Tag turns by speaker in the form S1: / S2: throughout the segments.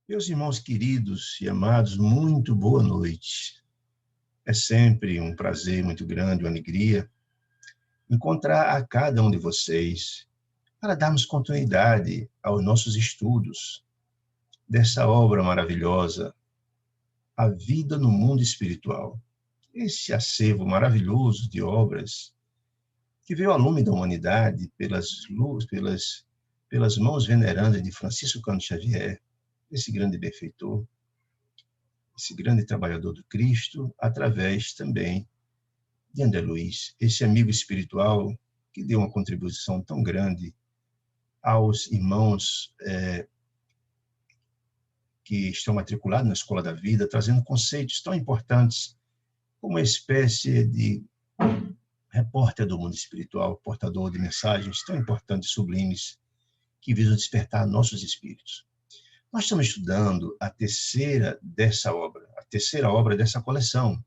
S1: Meus irmãos queridos e amados, muito boa noite. É sempre um prazer muito grande, uma alegria, encontrar a cada um de vocês para darmos continuidade aos nossos estudos dessa obra maravilhosa, A Vida no Mundo Espiritual. Esse acervo maravilhoso de obras que veio ao lume da humanidade pelas mãos venerandas de Francisco Cândido Xavier, esse grande benfeitor, esse grande trabalhador do Cristo, através também de André Luiz, esse amigo espiritual que deu uma contribuição tão grande aos irmãos que estão matriculados na Escola da Vida, trazendo conceitos tão importantes como uma espécie de repórter do mundo espiritual, portador de mensagens tão importantes e sublimes que visam despertar nossos espíritos. Nós estamos estudando a terceira obra dessa coleção,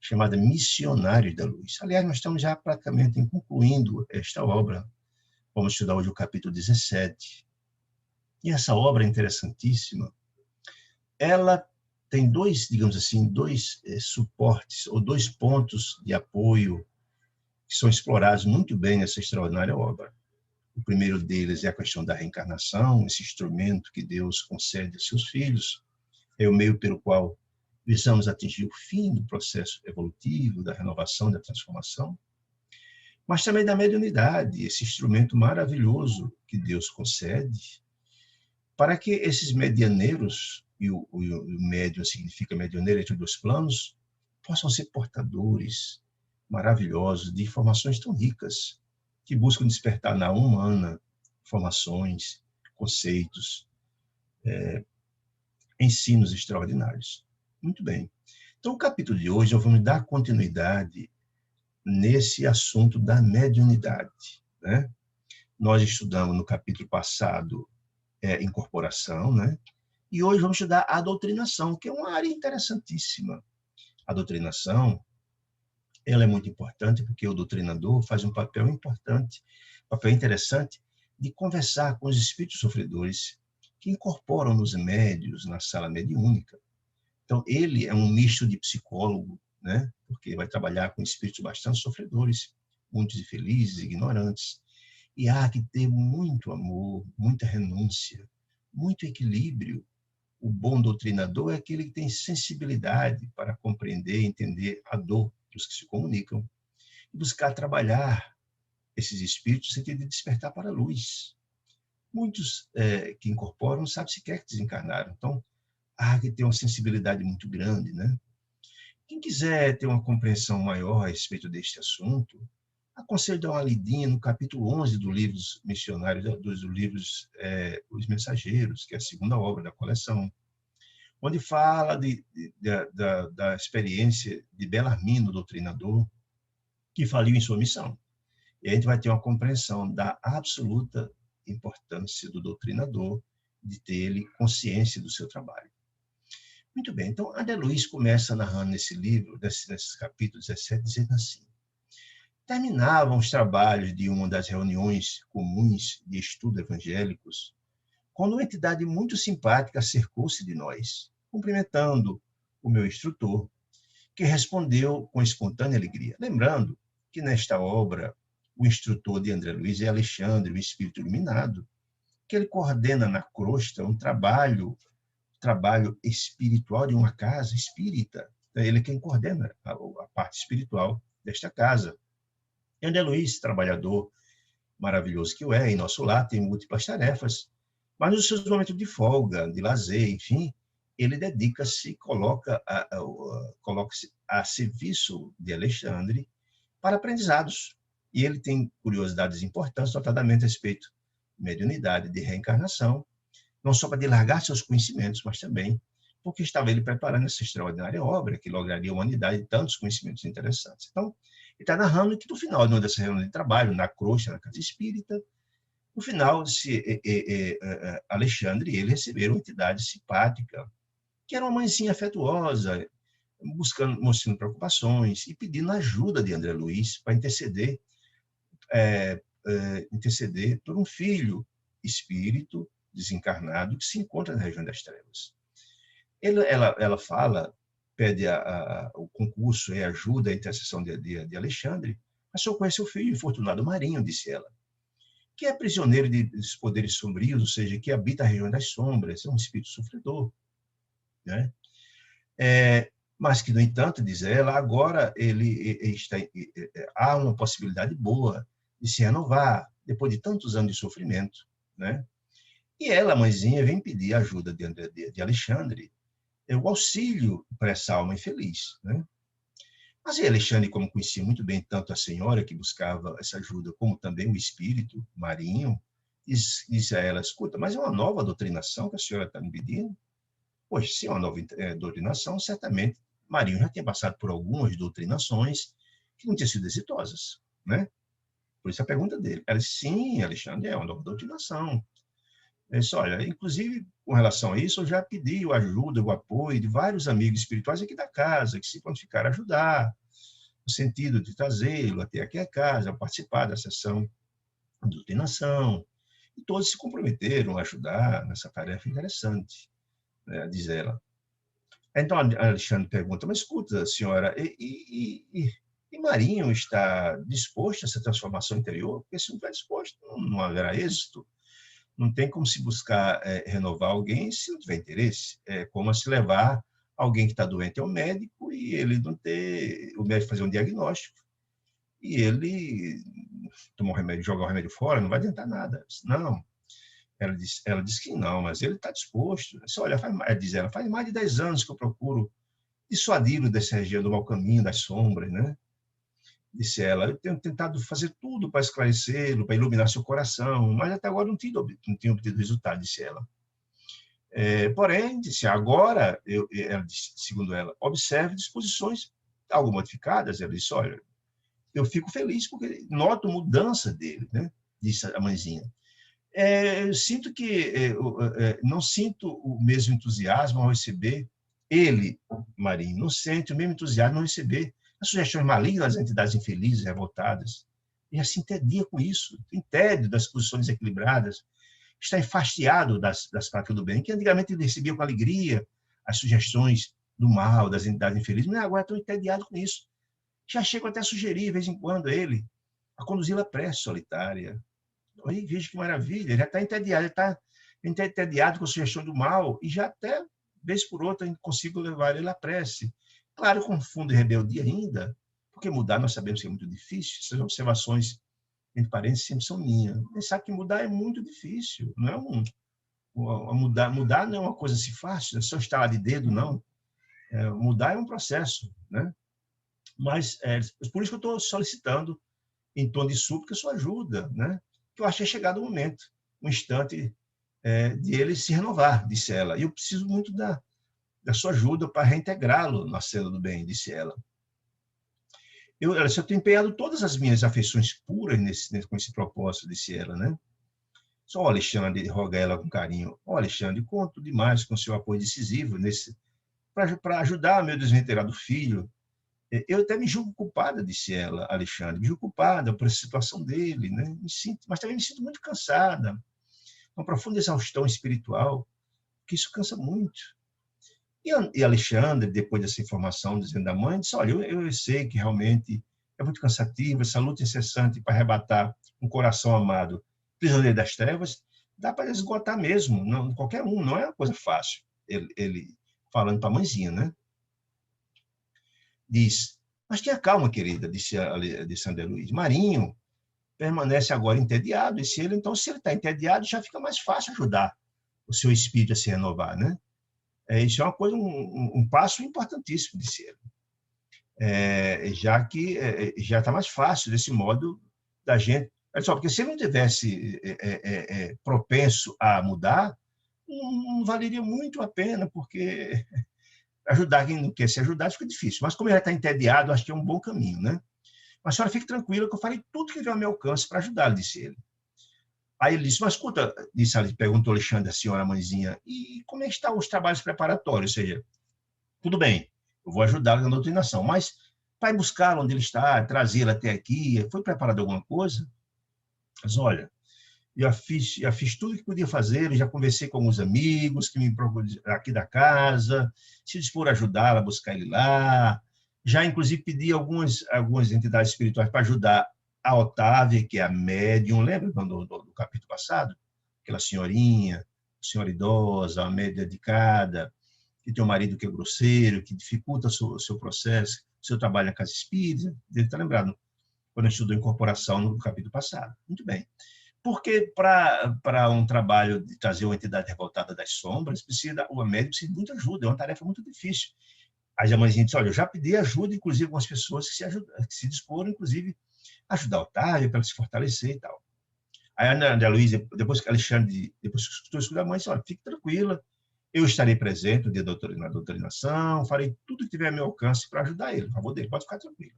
S1: chamada Missionários da Luz. Aliás, nós estamos já praticamente concluindo esta obra. Vamos estudar hoje o capítulo 17. E essa obra é interessantíssima. Ela tem dois suportes, ou dois pontos de apoio que são explorados muito bem nessa extraordinária obra. O primeiro deles é a questão da reencarnação, esse instrumento que Deus concede aos seus filhos, é o meio pelo qual visamos atingir o fim do processo evolutivo, da renovação, da transformação, mas também da mediunidade, esse instrumento maravilhoso que Deus concede, para que esses medianeiros, e o médium significa medianeiro entre dois planos, possam ser portadores maravilhosos de informações tão ricas, que buscam despertar na alma humana informações, conceitos, ensinos extraordinários. Muito bem. Então, o capítulo de hoje, nós vamos dar continuidade nesse assunto da mediunidade, né? Nós estudamos no capítulo passado incorporação, né? E hoje vamos estudar a doutrinação, que é uma área interessantíssima. A doutrinação, ela é muito importante porque o doutrinador faz um papel importante, papel interessante de conversar com os espíritos sofredores que incorporam nos médios, na sala mediúnica. Então, ele é um misto de psicólogo, né? Porque vai trabalhar com espíritos bastante sofredores, muitos infelizes, ignorantes. E há que ter muito amor, muita renúncia, muito equilíbrio. O bom doutrinador é aquele que tem sensibilidade para compreender e entender a dor dos que se comunicam e buscar trabalhar esses espíritos no sentido de despertar para a luz. Muitos que incorporam não sabem sequer que desencarnaram. Então, há que ter uma sensibilidade muito grande, né? Quem quiser ter uma compreensão maior a respeito deste assunto, aconselho dar uma lidinha no capítulo 11 do livro dos missionários, dos livros Os Mensageiros, que é a segunda obra da coleção, onde fala da experiência de Bellarmino, doutrinador, que faliu em sua missão. E a gente vai ter uma compreensão da absoluta importância do doutrinador, de ter ele consciência do seu trabalho. Muito bem, então André Luiz começa narrando nesse livro, nesse capítulo 17, dizendo assim: terminavam os trabalhos de uma das reuniões comuns de estudo evangélicos, quando uma entidade muito simpática acercou-se de nós, cumprimentando o meu instrutor, que respondeu com espontânea alegria. Lembrando que nesta obra, o instrutor de André Luiz é Alexandre, o espírito iluminado, que ele coordena na crosta um trabalho espiritual de uma casa espírita. Ele é quem coordena a parte espiritual desta casa. E André Luiz, trabalhador maravilhoso que o é, em nosso lar, tem múltiplas tarefas, mas nos seus momentos de folga, de lazer, enfim, ele dedica-se, coloca-se a serviço de Alexandre para aprendizados. E ele tem curiosidades importantes, notadamente a respeito de mediunidade, de reencarnação, não só para dilargar seus conhecimentos, mas também porque estava ele preparando essa extraordinária obra que lograria a humanidade de tantos conhecimentos interessantes. Então, ele está narrando que no final de uma dessa reunião de trabalho, na crosta, na casa espírita, no final, Alexandre e ele receberam uma entidade simpática, que era uma mãezinha afetuosa, mostrando preocupações e pedindo ajuda de André Luiz para interceder por um filho espírito desencarnado que se encontra na região das trevas. Ela fala, pede o concurso e ajuda a intercessão de Alexandre, mas só conhece o filho infortunado Marinho, disse ela, que é prisioneiro dos poderes sombrios, ou seja, que habita a região das sombras, é um espírito sofredor, né? Mas que, no entanto, diz ela, agora há uma possibilidade boa de se renovar, depois de tantos anos de sofrimento, né? E ela, a mãezinha, vem pedir a ajuda de Alexandre, o auxílio para essa alma infeliz, né? Mas Alexandre, como conhecia muito bem tanto a senhora que buscava essa ajuda, como também o espírito Marinho, disse a ela, escuta, mas é uma nova doutrinação que a senhora está me pedindo? Pois, se é uma nova doutrinação, certamente Marinho já tinha passado por algumas doutrinações que não tinham sido exitosas, né? Por isso a pergunta dele. Ela disse, sim, Alexandre, é uma nova doutrinação. Ele disse, olha, inclusive, com relação a isso, eu já pedi a ajuda, o apoio de vários amigos espirituais aqui da casa, que se prontificaram a ajudar, no sentido de trazê-lo até aqui a casa, a participar da sessão de doutrinação. E todos se comprometeram a ajudar nessa tarefa interessante, né, diz ela. Então, Alexandre pergunta, mas escuta, senhora, e Marinho está disposto a essa transformação interior? Porque se não está disposto, não haverá êxito. Não tem como se buscar renovar alguém se não tiver interesse. É como se levar alguém que está doente ao médico e ele não ter... O médico fazer um diagnóstico e ele tomar o remédio, jogar o remédio fora, não vai adiantar nada. Não. Ela disse que não, mas ele está disposto. Olha, diz ela, faz mais de 10 anos que eu procuro dissuadi-lo dessa região do mau caminho, das sombras, né? Disse ela, eu tenho tentado fazer tudo para esclarecê-lo, para iluminar seu coração, mas até agora não tenho obtido resultado, disse ela. Porém, disse, agora, ela disse, segundo ela, observe disposições algo modificadas. Ela disse, olha, eu fico feliz porque noto mudança dele, né? Disse a mãezinha. Eu sinto que não sinto o mesmo entusiasmo ao receber ele, Marinho, não sente o mesmo entusiasmo ao receber as sugestões malignas das entidades infelizes, revoltadas. E assim entedia com isso, tem tédio das posições equilibradas, está enfastiado das práticas do bem, que antigamente ele recebia com alegria as sugestões do mal, das entidades infelizes, mas agora estou entediado com isso. Já chego até a sugerir, de vez em quando, a ele, a conduzi-la à prece solitária. Aí, veja que maravilha, ele já está entediado, ele está entediado com a sugestão do mal, e já até, vez por outra, consigo levar ele à prece. Claro, com fundo de rebeldia ainda, porque mudar nós sabemos que é muito difícil, essas observações, entre parênteses, sempre são minhas. Ele sabe que mudar é muito difícil, não é mudar não é uma coisa assim fácil, é só estalar de dedo, não. Mudar é um processo, né? Mas, por isso que eu estou solicitando, em tom de súplica, sua ajuda, né? Que eu achei chegado o momento, um instante de ele se renovar, disse ela. E eu preciso muito da sua ajuda para reintegrá-lo na cena do bem, disse ela. Eu tenho empenhado todas as minhas afeições puras com esse propósito, disse ela, né? Só Alexandre, roga ela com carinho. Alexandre, conto demais com seu apoio decisivo para ajudar meu desventurado filho. Eu até me julgo culpada, disse ela, Alexandre, me julgo culpada por essa situação dele, né? Mas também me sinto muito cansada, uma profunda exaustão espiritual, que isso cansa muito. E Alexandre, depois dessa informação, dizendo à mãe, disse, olha, eu sei que realmente é muito cansativo, essa luta incessante para arrebatar um coração amado, prisioneiro das trevas, dá para esgotar mesmo, não, qualquer um, não é uma coisa fácil. Ele falando para a mãezinha, né? Diz, mas tenha calma, querida, disse André Luiz. Marinho permanece agora entediado, e se ele está entediado, já fica mais fácil ajudar o seu espírito a se renovar, né? Isso é uma coisa, um passo importantíssimo, disse ele. Já que já está mais fácil desse modo da gente. Porque se ele não tivesse propenso a mudar, não valeria muito a pena, porque ajudar quem não quer ser ajudado fica difícil. Mas como ele está entediado, acho que é um bom caminho, né? Mas a senhora fique tranquila que eu farei tudo que vier ao meu alcance para ajudá-lo, disse ele. Aí ele disse, mas escuta, perguntou Alexandre, a senhora mãezinha, e como é que estão os trabalhos preparatórios? Ou seja, tudo bem, eu vou ajudá-lo na doutrinação, mas para ir buscar onde ele está, trazê-lo até aqui, foi preparado alguma coisa? Mas olha, já fiz tudo que podia fazer, já conversei com alguns amigos que me procuram aqui da casa, se dispor a ajudá-la, a buscar ele lá. Já, inclusive, pedi algumas entidades espirituais para ajudar a Otávia, que é a médium, lembra do capítulo passado? Aquela senhora idosa, uma médium dedicada, que tem um marido que é grosseiro, que dificulta o seu processo, o seu trabalho na casa espírita. Deve estar lembrado, quando a gente estudou incorporação no capítulo passado. Muito bem. Porque para um trabalho de trazer uma entidade revoltada das sombras, o médium precisa de muita ajuda, é uma tarefa muito difícil. Aí a mãezinha disse, olha, eu já pedi ajuda, inclusive, com as pessoas que se disporam, inclusive, a ajudar a Otávia para ela se fortalecer e tal. Aí a André Luiz, depois que Alexandre, depois que escutou isso da mãe, disse, olha, fique tranquila, eu estarei presente no dia da doutrinação, farei tudo que tiver a meu alcance para ajudar ele, a favor dele, pode ficar tranquilo.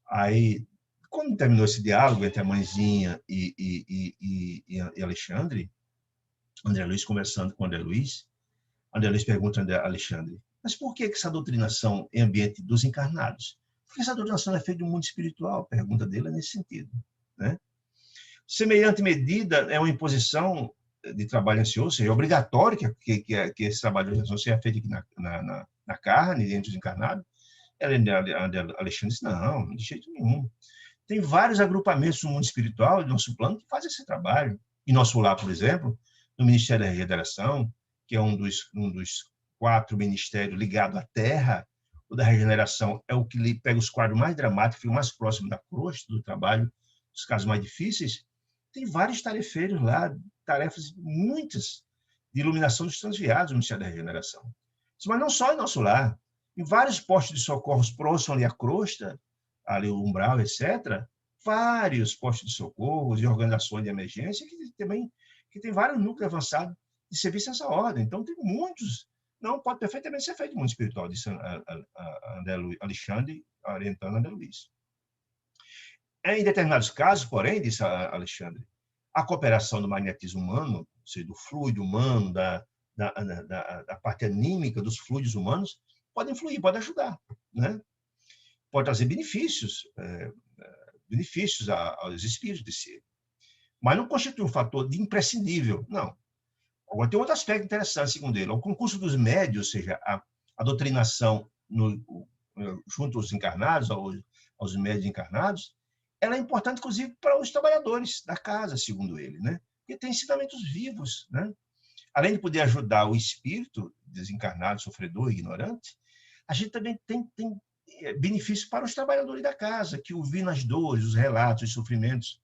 S1: Aí, quando terminou esse diálogo entre a mãezinha e Alexandre, André Luiz conversando com André Luiz pergunta a Alexandre, mas por que essa doutrinação em ambiente dos encarnados? Porque essa doutrinação é feita do mundo espiritual, a pergunta dele é nesse sentido. Né? Semelhante medida é uma imposição de trabalho ansioso, ou seja, é obrigatório que esse trabalho de ansioso seja feito aqui na carne, entre os encarnados. Alexandre disse, não, de jeito nenhum. Tem vários agrupamentos no mundo espiritual, do nosso plano, que fazem esse trabalho. Em nosso lar, por exemplo, no Ministério da Regeneração, que é um dos 4 ministérios ligados à Terra, o da regeneração é o que pega os quadros mais dramáticos, fica mais próximo da crosta, do trabalho, dos casos mais difíceis. Tem vários tarefeiros lá, tarefas muitas de iluminação dos transviados no Ministério da Regeneração. Mas não só em nosso lar. Em vários postos de socorros próximos ali à crosta, ali o umbral, etc., vários postos de socorro e organizações de emergência que tem vários núcleos avançados de serviço nessa ordem. Então, tem muitos. Não, pode perfeitamente ser feito no mundo espiritual, disse Alexandre, orientando André Luiz. Em determinados casos, porém, disse Alexandre, a cooperação do magnetismo humano, ou seja, do fluido humano, da parte anímica dos fluidos humanos, pode influir, pode ajudar, né? Pode trazer benefícios aos espíritos de si. Mas não constitui um fator de imprescindível, não. Agora, tem outro aspecto interessante, segundo ele. O concurso dos médios, ou seja, a doutrinação junto aos encarnados, aos médios encarnados, ela é importante, inclusive, para os trabalhadores da casa, segundo ele, né? Porque tem ensinamentos vivos, né? Além de poder ajudar o espírito desencarnado, sofredor, ignorante, a gente também tem benefício para os trabalhadores da casa, que ouvindo as dores, os relatos, os sofrimentos,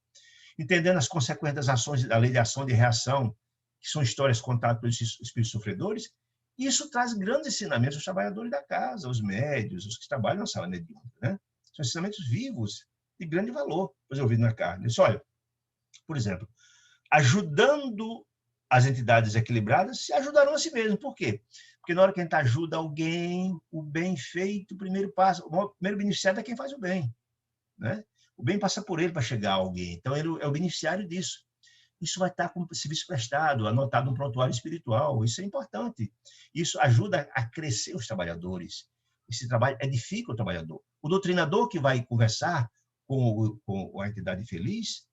S1: entendendo as consequências das ações, da lei de ação e de reação, que são histórias contadas pelos espíritos sofredores, e isso traz grandes ensinamentos aos trabalhadores da casa, aos médios, os que trabalham na sala mediúnica, né? São ensinamentos vivos, de grande valor, pois ouvido na carne. Isso, olha, por exemplo, ajudando as entidades equilibradas, se ajudarão a si mesmo. Por quê? Porque na hora que a gente ajuda alguém, o bem feito, o primeiro beneficiário é quem faz o bem, né? O bem passa por ele para chegar a alguém. Então, ele é o beneficiário disso. Isso vai estar como serviço prestado, anotado no prontuário espiritual. Isso é importante. Isso ajuda a crescer os trabalhadores. Esse trabalho edifica o trabalhador. O doutrinador que vai conversar com a entidade feliz,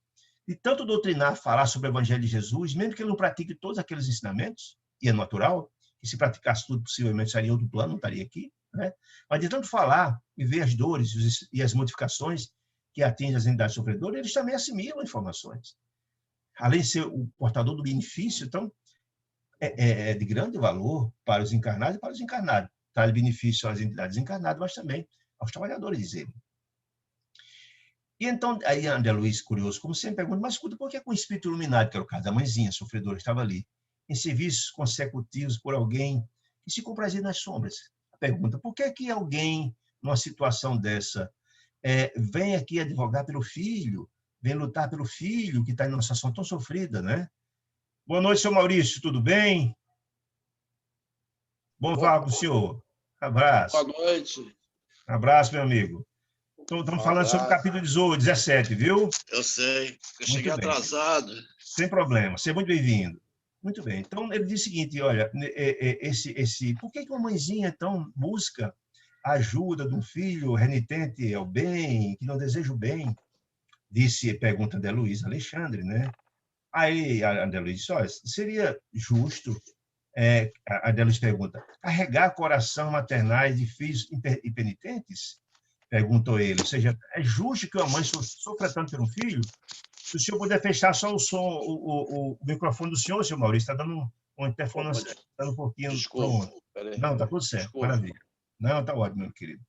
S1: de tanto doutrinar, falar sobre o Evangelho de Jesus, mesmo que ele não pratique todos aqueles ensinamentos, e é natural, que se praticasse tudo, possivelmente estaria em outro plano, não estaria aqui, né? Mas de tanto falar e ver as dores e as modificações que atingem as entidades sofredoras, eles também assimilam informações. Além de ser o portador do benefício, então, é de grande valor para os encarnados e para os encarnados. Traz benefício às entidades encarnadas, mas também aos trabalhadores, diz ele. E então, aí André Luiz, curioso, como sempre, pergunta, mas escuta, por que com o espírito iluminado, que era o caso da mãezinha sofredora, estava ali, em serviços consecutivos por alguém que se comprazia nas sombras? A pergunta, por que alguém, numa situação dessa, vem aqui advogar pelo filho, vem lutar pelo filho que está em uma situação tão sofrida, né? Boa noite, senhor Maurício, tudo bem? Bom falar com o senhor. Abraço.
S2: Boa noite.
S1: Abraço, meu amigo. Estamos falando sobre o capítulo 17, viu?
S2: Eu sei, eu cheguei atrasado.
S1: Sem problema, seja muito bem-vindo. Muito bem, então ele diz o seguinte, olha, por que uma mãezinha, então, busca a ajuda de um filho renitente ao bem, que não deseja o bem? Pergunta de Luiz Alexandre, né? Aí a André Luiz disse, olha, seria justo, a André Luiz pergunta, carregar coração maternais de filhos impenitentes? Perguntou ele. Ou seja, é justo que uma mãe sofra tanto por um filho? Se o senhor puder fechar só o som, o microfone do senhor Maurício, está dando uma interferência, está um pouquinho
S2: Desculpa,
S1: pronto. Não, está tudo certo, desculpa. Maravilha. Não, está ótimo, meu querido.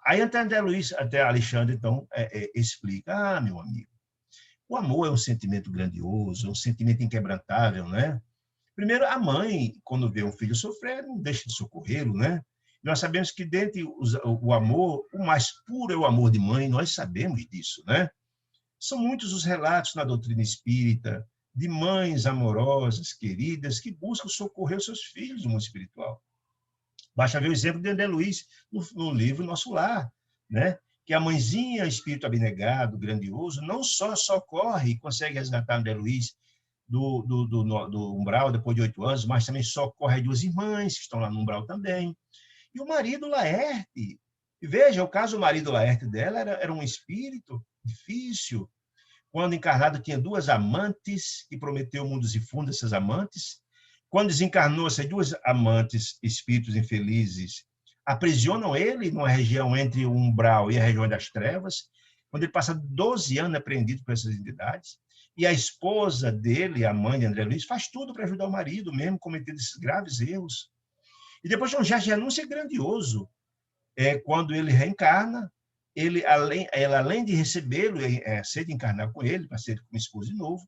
S1: Aí até André Luiz, até Alexandre, então, explica, meu amigo, o amor é um sentimento grandioso, é um sentimento inquebrantável, né? Primeiro, a mãe, quando vê um filho sofrer, não deixa de socorrê-lo, né? Nós sabemos que dentre o amor, o mais puro é o amor de mãe, nós sabemos disso, né? São muitos os relatos na doutrina espírita de mães amorosas, queridas, que buscam socorrer os seus filhos no mundo espiritual. Basta ver o exemplo de André Luiz no livro Nosso Lar, né? Que a mãezinha, espírito abnegado, grandioso, não só socorre e consegue resgatar André Luiz do umbral depois de 8 anos, mas também socorre 2 irmãs que estão lá no umbral também. E o marido Laerte, veja, o caso do marido Laerte dela era um espírito difícil. Quando encarnado, tinha 2 amantes e prometeu mundos e fundos essas amantes. Quando desencarnou, essas 2 amantes, espíritos infelizes, aprisionam ele numa região entre o umbral e a região das trevas, quando ele passa 12 anos apreendido por essas entidades. E a esposa dele, a mãe de André Luiz, faz tudo para ajudar o marido, mesmo cometendo esses graves erros. E depois de um gesto de renúncia grandioso, quando ele reencarna, ela, além de recebê-lo, aceita encarnar com ele, para ser como esposo de novo,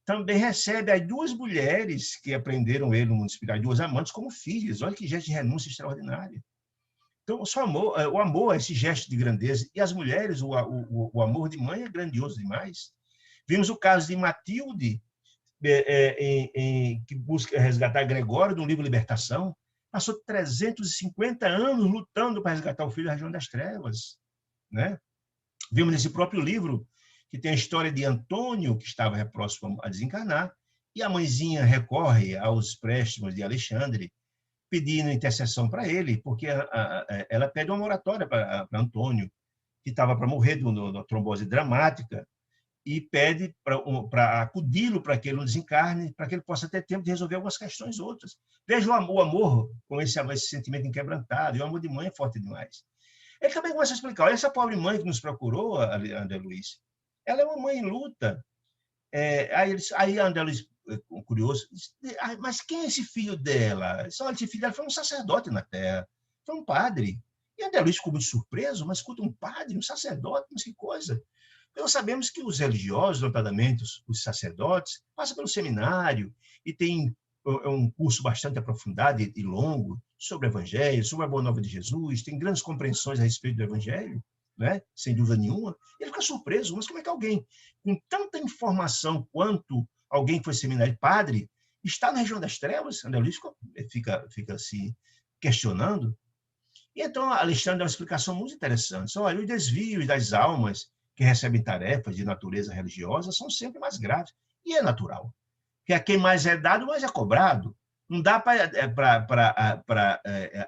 S1: também recebe as 2 mulheres que aprenderam ele no mundo espiritual, 2 amantes, como filhas. Olha que gesto de renúncia extraordinário. Então, o amor é esse gesto de grandeza. E as mulheres, o amor de mãe é grandioso demais. Vimos o caso de Matilde, que busca resgatar Gregório, no livro Libertação. Passou 350 anos lutando para resgatar o filho da região das trevas, né? Vimos nesse próprio livro que tem a história de Antônio, que estava próximo a desencarnar, e a mãezinha recorre aos préstimos de Alexandre, pedindo intercessão para ele, porque ela pede uma moratória para Antônio, que estava para morrer de uma trombose dramática, e pede para acudi-lo para que ele não desencarne, para que ele possa ter tempo de resolver algumas questões outras. Veja o amor com esse sentimento inquebrantado, e o amor de mãe é forte demais. Ele também começa a explicar, olha, essa pobre mãe que nos procurou, André Luiz, ela é uma mãe em luta. Aí André Luiz, curioso, disse, mas quem é esse filho dela? Olha, esse filho dela foi um sacerdote na Terra, foi um padre. E André Luiz ficou muito surpreso, mas escuta, um padre, um sacerdote, mas que coisa. Nós sabemos que os religiosos, notadamente os sacerdotes, passam pelo seminário e têm um curso bastante aprofundado e longo sobre o Evangelho, sobre a Boa Nova de Jesus, tem grandes compreensões a respeito do Evangelho, né? Sem dúvida nenhuma. Ele fica surpreso, mas como é que alguém com tanta informação quanto alguém que foi seminário padre está na região das trevas? André Luiz fica assim, questionando. E então Alexandre dá uma explicação muito interessante. Olha, os desvios das almas que recebem tarefas de natureza religiosa são sempre mais graves. E é natural. Que a quem mais é dado, mais é cobrado. Não dá para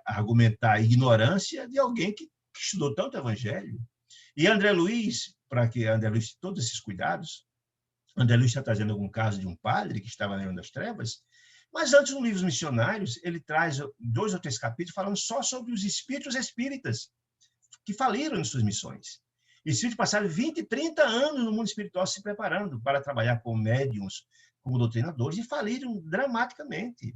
S1: argumentar a ignorância de alguém que estudou tanto o Evangelho. E André Luiz, para que André Luiz tenha todos esses cuidados, André Luiz está trazendo algum caso de um padre que estava na Região das Trevas, mas antes, nos livros missionários, ele traz 2 ou 3 capítulos falando só sobre os espíritos espíritas que faliram em suas missões. Espíritos passaram 20, 30 anos no mundo espiritual se preparando para trabalhar como médiums, como doutrinadores, e faliram dramaticamente.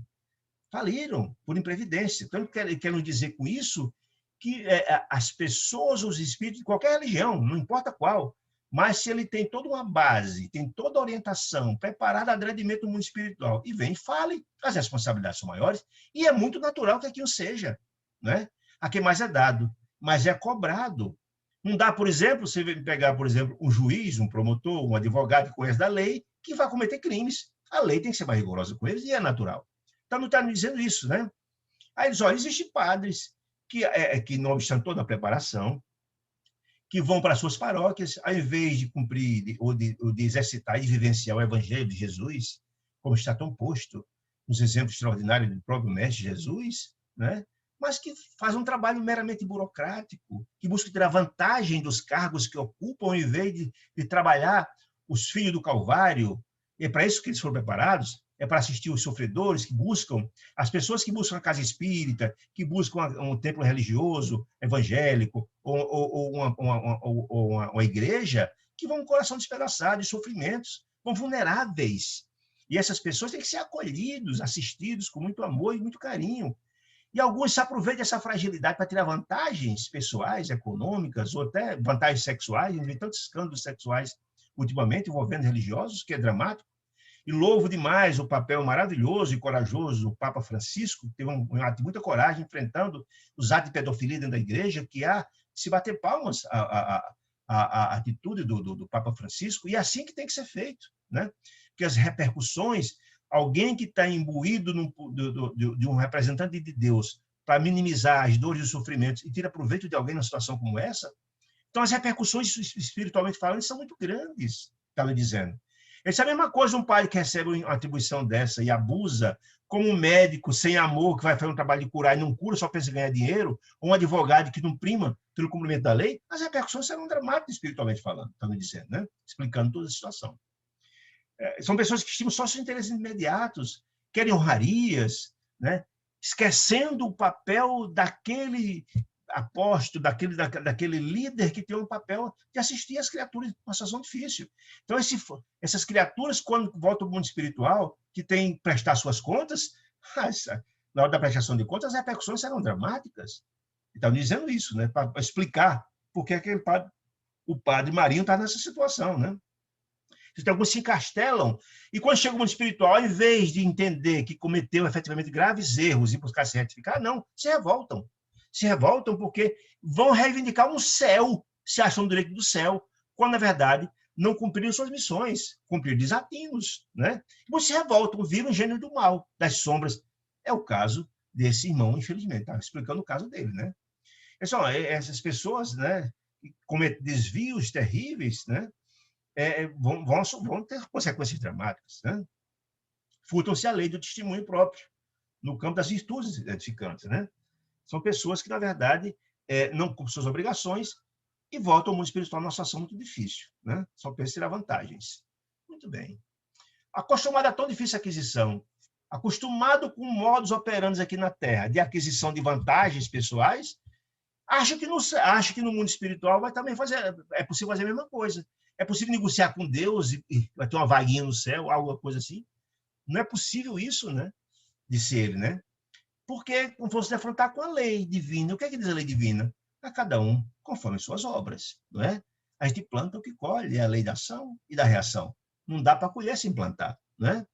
S1: Faliram por imprevidência. Então, ele quer nos dizer com isso que as pessoas, os espíritos de qualquer religião, não importa qual, mas se ele tem toda uma base, tem toda a orientação preparada grandemente no mundo espiritual, e vem e fale, as responsabilidades são maiores, e é muito natural que aquilo seja, né? A quem mais é dado, mas é cobrado. Não dá, por exemplo, você pegar, por exemplo, um juiz, um promotor, um advogado que conhece da lei, que vai cometer crimes. A lei tem que ser mais rigorosa com eles, e é natural. Então, não está me dizendo isso, né? Aí eles, olha, existem padres que não obstante toda a preparação, que vão para suas paróquias, ao invés de cumprir ou de exercitar e vivenciar o Evangelho de Jesus, como está tão posto nos exemplos extraordinários do próprio Mestre Jesus, né? Mas que faz um trabalho meramente burocrático, que busca ter a vantagem dos cargos que ocupam, ao invés de trabalhar os filhos do Calvário, é para isso que eles foram preparados, é para assistir os sofredores que buscam, as pessoas que buscam a casa espírita, que buscam um templo religioso, evangélico, ou uma igreja, que vão com o coração despedaçado, de sofrimentos, vão vulneráveis. E essas pessoas têm que ser acolhidos, assistidos com muito amor e muito carinho. E alguns se aproveitam dessa fragilidade para tirar vantagens pessoais, econômicas, ou até vantagens sexuais. Tem tantos escândalos sexuais ultimamente envolvendo religiosos, que é dramático. E louvo demais o papel maravilhoso e corajoso do Papa Francisco, que teve um ato de muita coragem, enfrentando os atos de pedofilia dentro da igreja, que há se bater palmas a atitude do Papa Francisco, e é assim que tem que ser feito, né? Porque as repercussões, alguém que está imbuído de um representante de Deus para minimizar as dores e os sofrimentos e tira proveito de alguém numa situação como essa, então as repercussões, espiritualmente falando, são muito grandes, estava dizendo. Essa é a mesma coisa, um padre que recebe uma atribuição dessa e abusa, como um médico sem amor, que vai fazer um trabalho de curar e não cura, só pensa em ganhar dinheiro, ou um advogado que não prima pelo cumprimento da lei, as repercussões serão dramáticas, espiritualmente falando, estava dizendo, né? Explicando toda a situação. São pessoas que estimam só seus interesses imediatos, querem honrarias, né? Esquecendo o papel daquele apóstolo, daquele líder que tem um papel de assistir as criaturas em uma situação difícil. Então, essas criaturas, quando voltam ao mundo espiritual, que tem que prestar suas contas, na hora da prestação de contas, as repercussões serão dramáticas. Estão dizendo isso, né? Para explicar por que o padre Marinho está nessa situação, né? Então, alguns se encastelam, e quando chega o mundo espiritual, ao invés de entender que cometeu efetivamente graves erros e buscar se retificar, não, se revoltam. Se revoltam porque vão reivindicar um céu, se acham no direito do céu, quando, na verdade, não cumpriram suas missões, cumpriram desatinos, né? E se revoltam, viram o gênero do mal, das sombras. É o caso desse irmão, infelizmente. Estava explicando o caso dele, né? Essas pessoas, né, que cometem desvios terríveis, né, vão ter consequências dramáticas, né? Furtam-se a lei do testemunho próprio, no campo das virtudes edificantes, né? São pessoas que, na verdade, não cumprem suas obrigações e voltam ao mundo espiritual numa situação muito difícil, né? Só pensam em tirar vantagens. Muito bem. Acostumado a tão difícil aquisição, acostumado com modos operantes aqui na Terra de aquisição de vantagens pessoais, acho que no mundo espiritual é possível fazer a mesma coisa. É possível negociar com Deus e vai ter uma vaguinha no céu, alguma coisa assim. Não é possível isso, né? Disse ele, né? Porque não fosse defrontar com a lei divina. O que é que diz a lei divina? A cada um conforme as suas obras, não é? A gente planta o que colhe, é a lei da ação e da reação. Não dá para colher sem plantar, não é?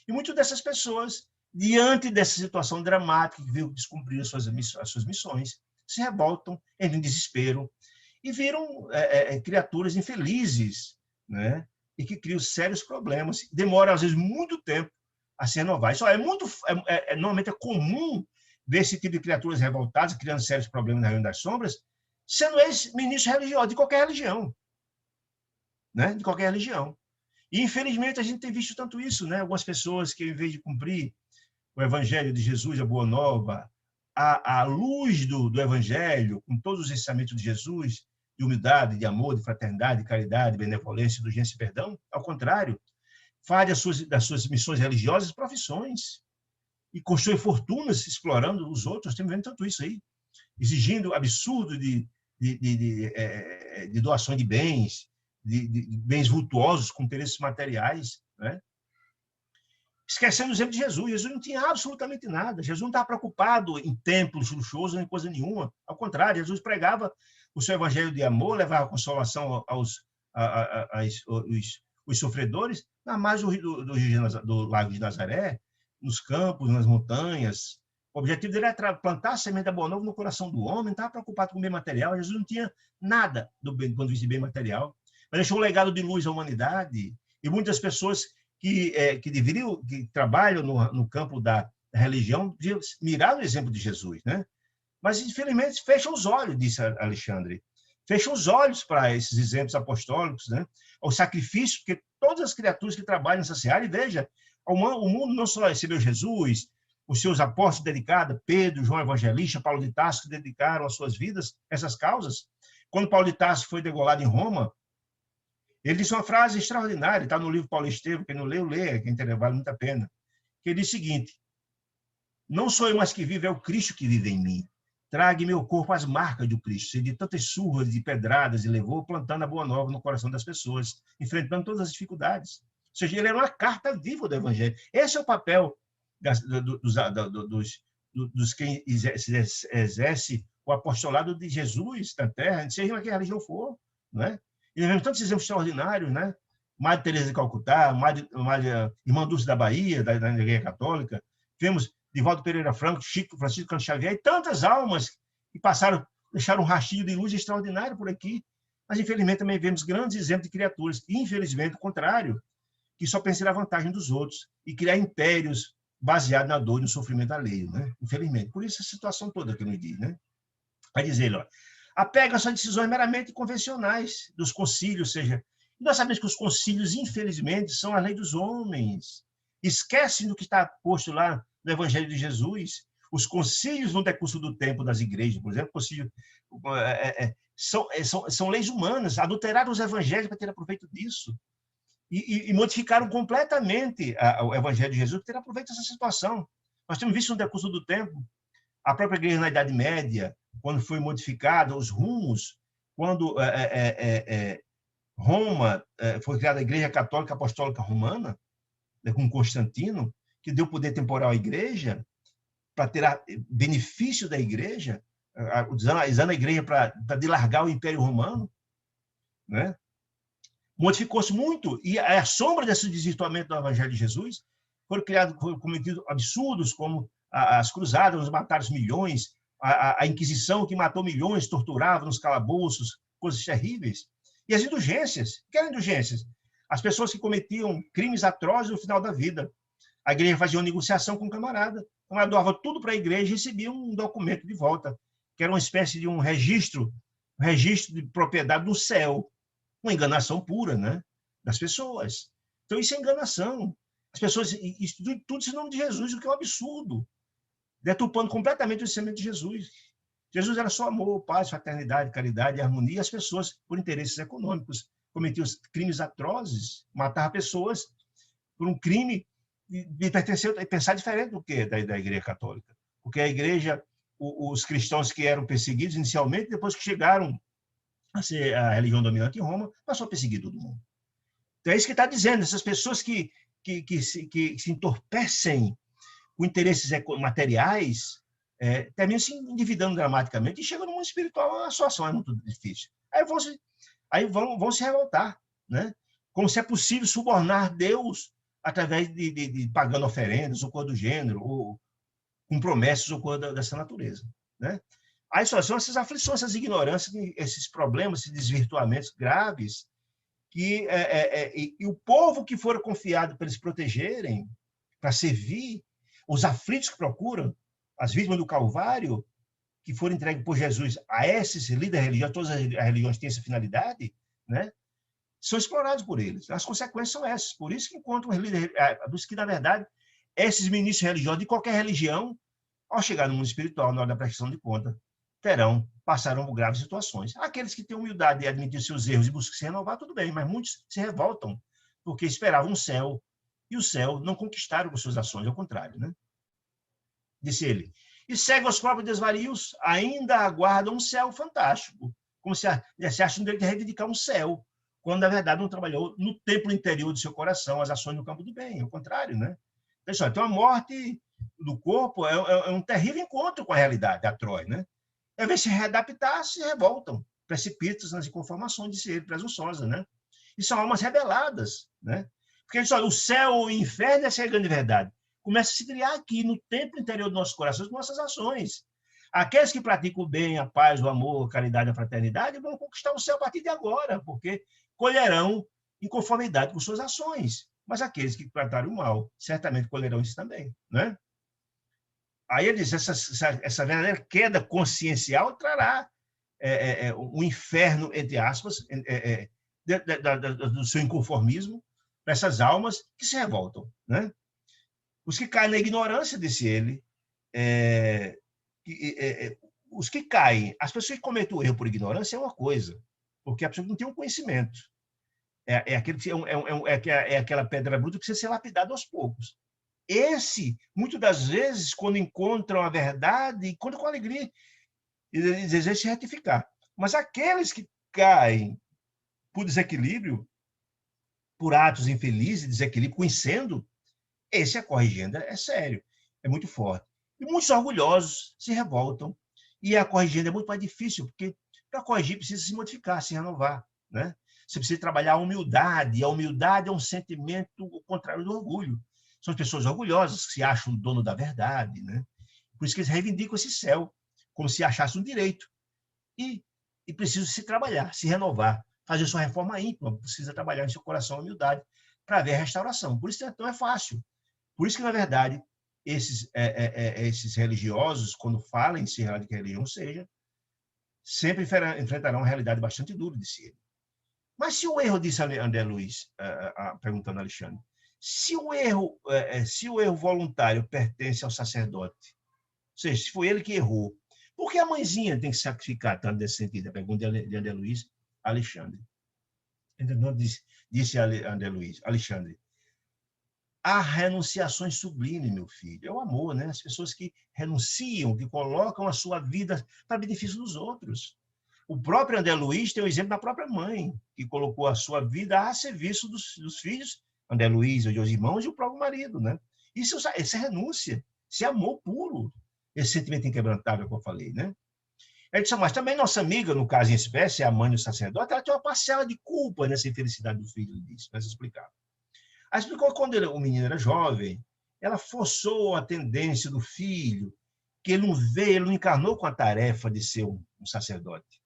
S1: E muitas dessas pessoas, diante dessa situação dramática que viu descumprir as suas missões, se revoltam, entram em desespero e viram criaturas infelizes, né? E que criam sérios problemas. Demoram, às vezes, muito tempo a se renovar. Isso normalmente é comum ver esse tipo de criaturas revoltadas, criando sérios problemas na reunião das sombras, sendo eles ministros religiosos, de qualquer religião. Né? De qualquer religião. E, infelizmente, a gente tem visto tanto isso, né? Algumas pessoas que, em vez de cumprir o evangelho de Jesus, a Boa Nova, a luz do evangelho, com todos os ensinamentos de Jesus, de humildade, de amor, de fraternidade, de caridade, de benevolência, indulgência e perdão, ao contrário, faz das suas missões religiosas profissões e constrói fortunas explorando os outros. Estamos vendo tanto isso aí, exigindo absurdo de doações de bens, de bens vultuosos com interesses materiais, né? Esquecendo o exemplo de Jesus. Jesus não tinha absolutamente nada. Jesus não estava preocupado em templos luxuosos, nem coisa nenhuma. Ao contrário, Jesus pregava o seu evangelho de amor, levava consolação os sofredores, na margem do Lago de Nazaré, nos campos, nas montanhas. O objetivo dele era plantar a semente da Boa Nova no coração do homem, não estava preocupado com o bem material. Jesus não tinha nada do ponto de vista de bem material, mas deixou um legado de luz à humanidade. E muitas pessoas que trabalham no campo da religião miraram o exemplo de Jesus, né? Mas, infelizmente, fecham os olhos, disse Alexandre. Fecham os olhos para esses exemplos apostólicos, né? O sacrifício, porque todas as criaturas que trabalham nessa seara, e veja, o mundo não só recebeu Jesus, os seus apóstolos dedicados, Pedro, João Evangelista, Paulo de Tarso, que dedicaram as suas vidas a essas causas. Quando Paulo de Tarso foi degolado em Roma, Ele disse uma frase extraordinária, está no livro Paulo Estevam, quem não leu, lê, quem entender vale muito a pena, que ele diz o seguinte: não sou eu mais que vivo, é o Cristo que vive em mim. Trague meu corpo as marcas do Cristo, de tantas surras e pedradas, e levou plantando a boa nova no coração das pessoas, enfrentando todas as dificuldades. Ou seja, ele era uma carta viva do Evangelho. Esse é o papel dos quem exerce o apostolado de Jesus na Terra, seja que a religião for, né? E nós vemos tantos exemplos extraordinários, né? Madre Teresa de Calcutá, Irmã Dulce da Bahia, da Igreja Católica, vemos Divaldo Pereira Franco, Chico Francisco Cândido Xavier, e tantas almas que passaram, deixaram um rastilho de luz extraordinário por aqui. Mas, infelizmente, também vemos grandes exemplos de criaturas, infelizmente, o contrário, que só pensam na vantagem dos outros e criar impérios baseados na dor e no sofrimento alheio, né? Infelizmente. Por isso, a situação toda que nos diz, né? Vai dizer, ó, apega-se a decisões meramente convencionais dos concílios, ou seja, nós sabemos que os concílios, infelizmente, são a lei dos homens. Esquecem do que está posto lá no Evangelho de Jesus. Os concílios no decurso do tempo das igrejas, por exemplo, concílio, são leis humanas, adulteraram os evangelhos para ter proveito disso. E modificaram completamente o Evangelho de Jesus para ter proveito dessa situação. Nós temos visto no decurso do tempo, a própria igreja na Idade Média, quando foi modificada, os rumos, quando Roma foi criada a Igreja Católica Apostólica Romana, né, com Constantino, que deu poder temporal à igreja, para ter benefício da igreja, usando a igreja para dilargar o Império Romano, né? Modificou-se muito, e à sombra desse desvirtuamento do Evangelho de Jesus, foram cometidos absurdos, como as cruzadas, mataram milhões, a Inquisição, que matou milhões, torturava nos calabouços, coisas terríveis. E as indulgências. O que eram indulgências? As pessoas que cometiam crimes atrozes no final da vida. A igreja fazia uma negociação com o camarada doava tudo para a igreja e recebia um documento de volta, que era uma espécie de um registro de propriedade do céu. Uma enganação pura, né? Das pessoas. Então, isso é enganação. As pessoas, tudo isso em nome de Jesus, o que é um absurdo. Deturpando completamente o ensinamento de Jesus. Jesus era só amor, paz, fraternidade, caridade e harmonia. E as pessoas, por interesses econômicos, cometiam crimes atrozes, matavam pessoas por um crime de pertencer e pensar diferente do que da Igreja Católica. Porque a igreja, os cristãos que eram perseguidos inicialmente, depois que chegaram a ser a religião dominante em Roma, passou a perseguir todo mundo. Então é isso que está dizendo, essas pessoas que se entorpecem com interesses materiais, terminam se endividando dramaticamente e chegam no mundo espiritual, a situação é muito difícil. Aí vão se revoltar, né? Como se é possível subornar Deus através de pagando oferendas ou coisa do gênero, ou com promessas ou coisa dessa natureza, né? Aí só são essas aflições, essas ignorâncias, esses problemas, esses desvirtuamentos graves, e o povo que for confiado para eles protegerem, para servir, os aflitos que procuram, as vítimas do Calvário, que foram entregues por Jesus a esses líderes religiosos, todas as religiões têm essa finalidade, né? São explorados por eles. As consequências são essas. Por isso que encontram os líderes, por isso que, na verdade, esses ministros religiosos de qualquer religião, ao chegar no mundo espiritual, na hora da prestação de conta, passarão por graves situações. Aqueles que têm humildade de admitir seus erros e buscam se renovar, tudo bem, mas muitos se revoltam, porque esperavam um céu, e o céu não conquistaram com suas ações, ao contrário, né? Disse ele. E seguem os próprios desvarios, ainda aguardam um céu fantástico, como se acham dele de reivindicar um céu, quando, na verdade, não trabalhou no templo interior do seu coração, as ações no campo do bem, ao contrário, né? Pessoal, então a morte do corpo é um terrível encontro com a realidade, a Troia, né? Ao invés de se readaptar, se revoltam, precipitam nas inconformações, disse ele, presunçosa, né? E são almas rebeladas, né? Porque o céu ou o inferno, essa é a grande verdade. Começa a se criar aqui, no templo interior do nosso coração, as nossas ações. Aqueles que praticam o bem, a paz, o amor, a caridade, a fraternidade, vão conquistar o céu a partir de agora, porque colherão em conformidade com suas ações. Mas aqueles que praticaram o mal, certamente colherão isso também, né? Aí ele diz, essa verdadeira queda consciencial trará um inferno, entre aspas, do seu inconformismo, para essas almas que se revoltam, né? Os que caem na ignorância, disse ele, os que caem, as pessoas que cometem o erro por ignorância é uma coisa, porque a pessoa não tem um conhecimento. é aquela pedra bruta que precisa ser lapidada aos poucos. Esse, muitas das vezes, quando encontram a verdade, encontram com alegria e desejam se retificar. Mas aqueles que caem por desequilíbrio, por atos infelizes, desequilíbrio, conhecendo, esse a corrigenda é sério, é muito forte. E muitos orgulhosos se revoltam. E a corrigenda é muito mais difícil, porque para corrigir precisa se modificar, se renovar, né? Você precisa trabalhar a humildade, e a humildade é um sentimento o contrário do orgulho. São as pessoas orgulhosas que se acham dono da verdade, né? Por isso que eles reivindicam esse céu, como se achassem um direito. E precisa se trabalhar, se renovar, fazer sua reforma íntima, precisa trabalhar em seu coração a humildade para ver a restauração. Por isso não é fácil. Por isso que, na verdade, esses religiosos, quando falam em ser de que a religião seja, sempre enfrentarão uma realidade bastante dura de si. Mas se o erro, disse André Luiz, perguntando a Alexandre, se o erro voluntário pertence ao sacerdote, ou seja, se foi ele que errou, por que a mãezinha tem que sacrificar tanto nesse sentido? A pergunta de André Luiz a Alexandre. Disse André Luiz, Alexandre, há renunciações sublimes, meu filho. É o amor, né? As pessoas que renunciam, que colocam a sua vida para benefício dos outros. O próprio André Luiz tem o exemplo da própria mãe, que colocou a sua vida a serviço dos filhos, André Luiz, os irmãos e o próprio marido, né? Isso é renúncia, isso é amor puro, esse sentimento inquebrantável que eu falei, né? Ele disse, mas também nossa amiga, no caso em espécie, a mãe do sacerdote, ela tem uma parcela de culpa nessa infelicidade do filho, ele disse, para se explicar. Ela explicou que quando o menino era jovem, ela forçou a tendência do filho, que ele não encarnou com a tarefa de ser um sacerdote.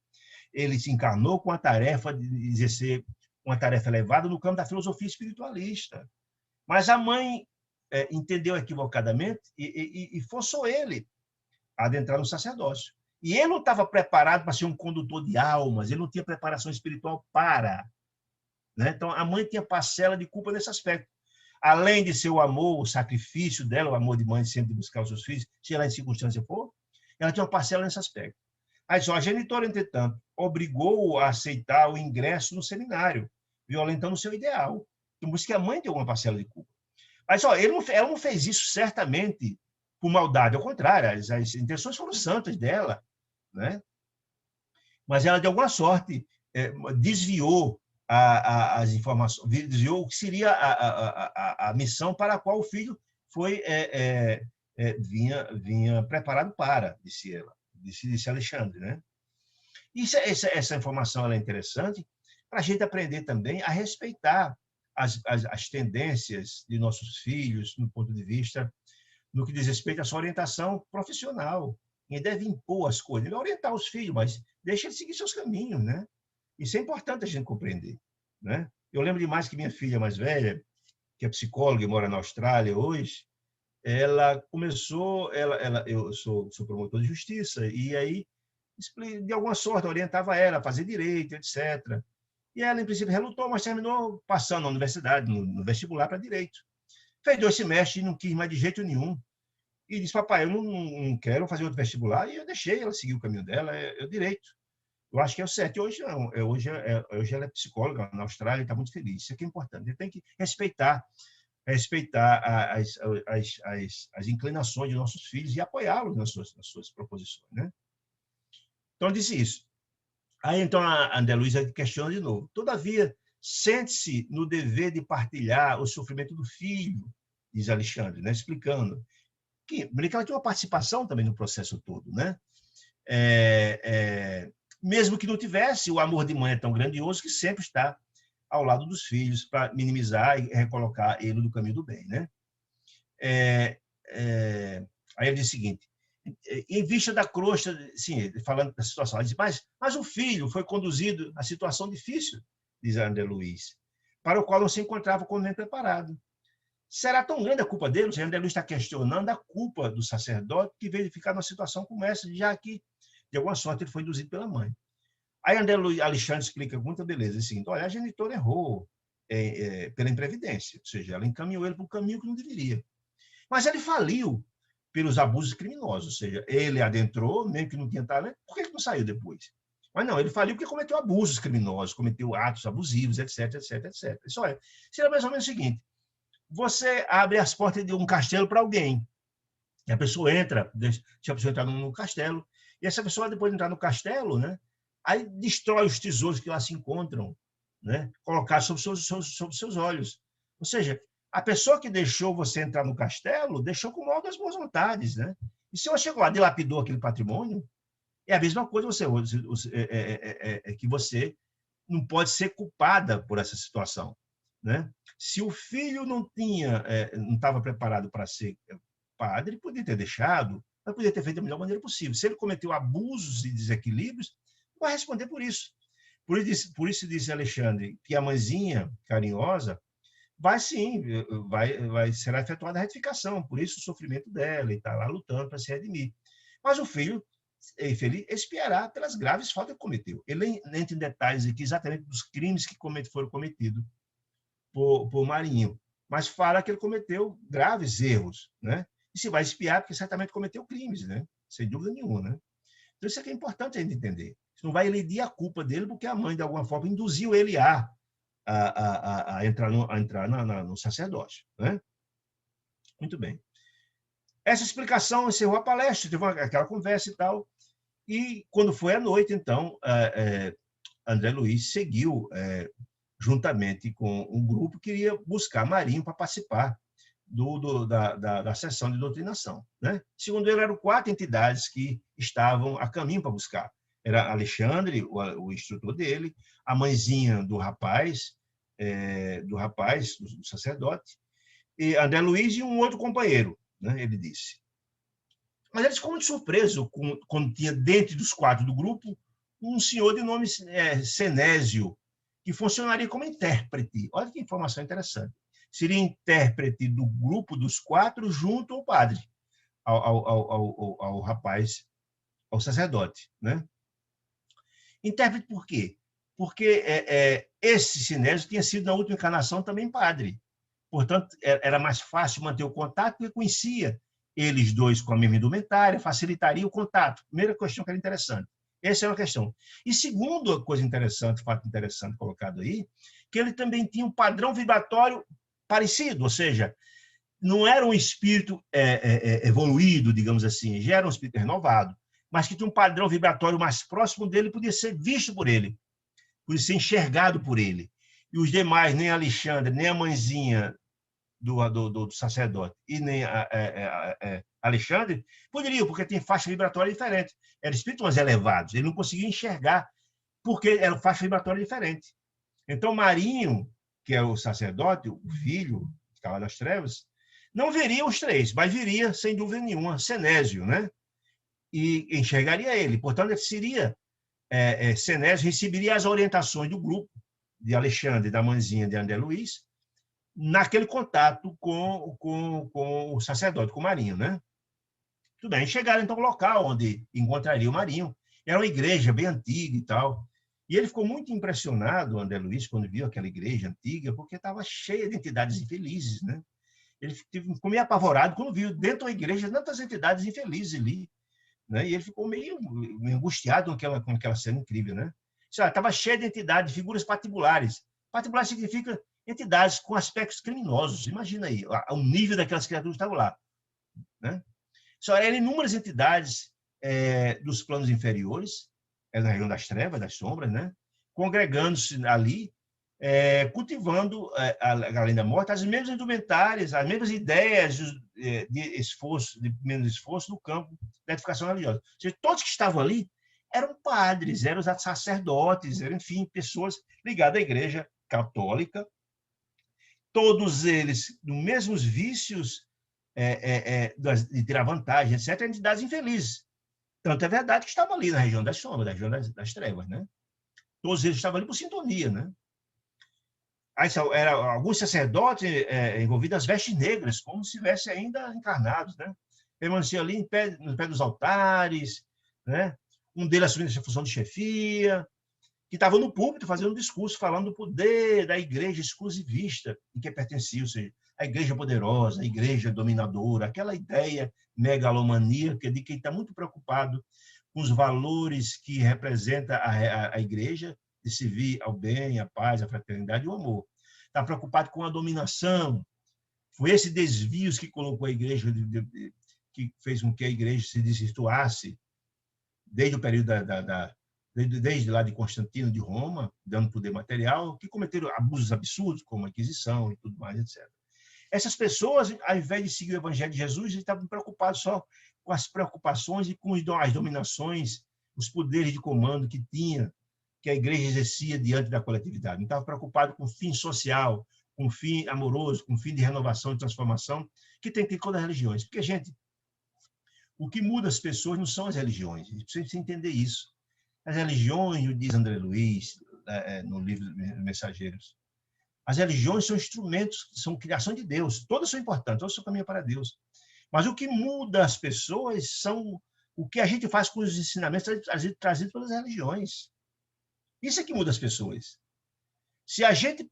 S1: Ele se encarnou com a tarefa de exercer uma tarefa elevada no campo da filosofia espiritualista. Mas a mãe entendeu equivocadamente e forçou ele a adentrar no sacerdócio. E ele não estava preparado para ser um condutor de almas, ele não tinha preparação espiritual para. Né? Então, a mãe tinha parcela de culpa nesse aspecto. Além de ser o amor, o sacrifício dela, o amor de mãe sempre de buscar os seus filhos, se ela em circunstância for, ela tinha uma parcela nesse aspecto. Aí, a genitora, entretanto, obrigou-o a aceitar o ingresso no seminário, violentando o seu ideal. Então, por isso que a mãe tem uma parcela de culpa. Mas ela não fez isso certamente por maldade, ao contrário, as intenções foram santas dela, né? Mas ela, de alguma sorte, desviou as informações, desviou o que seria a missão para a qual o filho vinha preparado para, disse ela, disse Alexandre, né? Essa informação ela é interessante para a gente aprender também a respeitar as tendências de nossos filhos, no ponto de vista, no que diz respeito à sua orientação profissional. Ninguém deve impor as coisas, deve orientar os filhos, mas deixa eles seguir seus caminhos, né? Isso é importante a gente compreender, né? Eu lembro demais que minha filha mais velha, que é psicóloga e mora na Austrália hoje, ela começou, eu sou promotor de justiça, e aí, de alguma sorte, orientava ela a fazer direito, etc. E ela, em princípio, relutou, mas terminou passando na universidade, no vestibular para direito. Fez 2 semestres e não quis mais de jeito nenhum. E disse, papai, eu não quero fazer outro vestibular, e eu deixei ela seguir o caminho dela, é o direito. Eu acho que é o certo. E hoje não. Hoje ela é psicóloga na Austrália e está muito feliz. Isso é que é importante. Ele tem que respeitar as inclinações de nossos filhos e apoiá-los nas suas proposições, né? Então, eu disse isso. Aí, então, a André Luiza questiona de novo. Todavia, sente-se no dever de partilhar o sofrimento do filho, diz Alexandre, né? Explicando que ela tinha uma participação também no processo todo, né? Mesmo que não tivesse, o amor de mãe é tão grandioso que sempre está ao lado dos filhos para minimizar e recolocar ele no caminho do bem, né? Aí ele diz o seguinte, em vista da crosta, sim, falando da situação, ele diz, mas o filho foi conduzido a situação difícil, diz André Luiz, para o qual não se encontrava como nem preparado. Será tão grande a culpa dele? O André Luiz está questionando a culpa do sacerdote que veio ficar numa situação como essa, já que, de alguma sorte, ele foi induzido pela mãe. Aí André Luiz Alexandre explica com muita beleza, assim, olha, a genitora errou pela imprevidência, ou seja, ela encaminhou ele para um caminho que não deveria. Mas ele faliu pelos abusos criminosos, ou seja, ele adentrou, mesmo que não tinha talento, por que não saiu depois? Mas não, ele faliu porque cometeu abusos criminosos, cometeu atos abusivos, etc, etc, etc. Isso é, seria mais ou menos o seguinte: você abre as portas de um castelo para alguém, e a pessoa entra, deixa a pessoa entrar no castelo, e essa pessoa, depois de entrar no castelo, né, aí destrói os tesouros que lá se encontram, né, colocar sobre seus olhos. Ou seja, a pessoa que deixou você entrar no castelo, deixou com mal das boas vontades, né? E se ela chegou lá, dilapidou aquele patrimônio, é a mesma coisa que você não pode ser culpada por essa situação, né? Se o filho não estava preparado para ser padre, podia ter deixado, mas podia ter feito da melhor maneira possível. Se ele cometeu abusos e desequilíbrios, vai responder por isso. Por isso disse Alexandre que a mãezinha carinhosa vai sim, será efetuada a retificação, por isso o sofrimento dela, e está lá lutando para se redimir. Mas o filho expiará pelas graves faltas que cometeu. Ele entra em detalhes aqui exatamente dos crimes que foram cometidos por Marinho, mas fala que ele cometeu graves erros, né? E se vai expiar, porque certamente cometeu crimes, né? Sem dúvida nenhuma, né? Então isso é que é importante a gente entender. Isso não vai elidir a culpa dele, porque a mãe, de alguma forma, induziu ele a entrar no sacerdócio, né? Muito bem. Essa explicação encerrou a palestra, teve aquela conversa e tal, e quando foi à noite, então, André Luiz seguiu juntamente com um grupo que iria buscar Marinho para participar da sessão de doutrinação, né? Segundo ele, eram 4 entidades que estavam a caminho para buscar. Era Alexandre, o instrutor dele, a mãezinha do rapaz, do sacerdote, e André Luiz e um outro companheiro, né? Ele disse. Mas eles ficou muito surpreso quando tinha dentro dos 4 do grupo um senhor de nome Senésio, que funcionaria como intérprete. Olha que informação interessante. Seria intérprete do grupo dos 4 junto ao padre, ao rapaz, ao sacerdote, né? Intérprete por quê? Porque esse Sinésio tinha sido, na última encarnação, também padre. Portanto, era mais fácil manter o contato, porque conhecia eles dois com a mesma indumentária, facilitaria o contato. Primeira questão que era interessante. Essa é uma questão. E segunda coisa interessante, fato interessante colocado aí, que ele também tinha um padrão vibratório parecido, ou seja, não era um espírito evoluído, digamos assim, já era um espírito renovado, mas que tinha um padrão vibratório mais próximo dele, podia ser visto por ele, podia ser enxergado por ele. E os demais, nem Alexandre, nem a mãezinha do sacerdote e nem Alexandre, poderiam, porque tem faixa vibratória diferente. Eram espíritos mais elevados, ele não conseguia enxergar, porque era faixa vibratória diferente. Então, Marinho, que é o sacerdote, o filho que estava nas trevas, não veria os 3, mas viria, sem dúvida nenhuma, Senésio, né? E enxergaria ele. Portanto, ele seria, Senésio receberia as orientações do grupo de Alexandre, da mãezinha de André Luiz, naquele contato com o sacerdote, com o Marinho, né? Tudo bem, chegaram então ao local onde encontraria o Marinho. Era uma igreja bem antiga e tal. E ele ficou muito impressionado, André Luiz, quando viu aquela igreja antiga, porque estava cheia de entidades infelizes, né? Ele ficou meio apavorado quando viu dentro da igreja tantas entidades infelizes ali, né? E ele ficou meio angustiado com aquela cena incrível, né? Estava cheia de entidades, figuras patibulares. Patibular significa entidades com aspectos criminosos. Imagina aí, o nível daquelas criaturas que estavam lá, né? Só eram inúmeras entidades dos planos inferiores, na região das trevas, das sombras, né? Congregando-se ali, cultivando, além da morte, as mesmas indumentárias, as mesmas ideias de esforço, de menos esforço no campo da edificação religiosa. Ou seja, todos que estavam ali eram padres, eram sacerdotes, eram, enfim, pessoas ligadas à Igreja Católica, todos eles nos mesmos vícios de tirar vantagem, etc., entidades infelizes. Tanto é verdade que estavam ali na região das sombras, na região das trevas, né? Todos eles estavam ali por sintonia, né? Aí, alguns sacerdotes envolvidos às vestes negras, como se estivessem ainda encarnados, né? Permaneciam ali no pé dos altares, né? Um deles assumindo essa função de chefia, que estava no púlpito fazendo um discurso falando do poder da igreja exclusivista em que pertencia, ou seja, a igreja poderosa, a igreja dominadora, aquela ideia megalomaníaca de quem está muito preocupado com os valores que representa a igreja, de servir ao bem, à paz, à fraternidade e ao amor. Está preocupado com a dominação. Foi esse desvio que colocou a igreja, que fez com que a igreja se desvirtuasse desde o período desde lá de Constantino, de Roma, dando poder material, que cometeram abusos absurdos, como a Inquisição e tudo mais, etc. Essas pessoas, ao invés de seguir o Evangelho de Jesus, estavam preocupados só com as preocupações e com as dominações, os poderes de comando que a igreja exercia diante da coletividade. Não estava preocupado com o fim social, com o fim amoroso, com o fim de renovação e transformação, que tem que ter todas as religiões. Porque, gente, o que muda as pessoas não são as religiões. A gente precisa entender isso. As religiões, diz André Luiz, no livro Mensageiros, as religiões são instrumentos, são criação de Deus. Todas são importantes, todas são caminho para Deus. Mas o que muda as pessoas são o que a gente faz com os ensinamentos trazidos pelas religiões. Isso é que muda as pessoas. Se a gente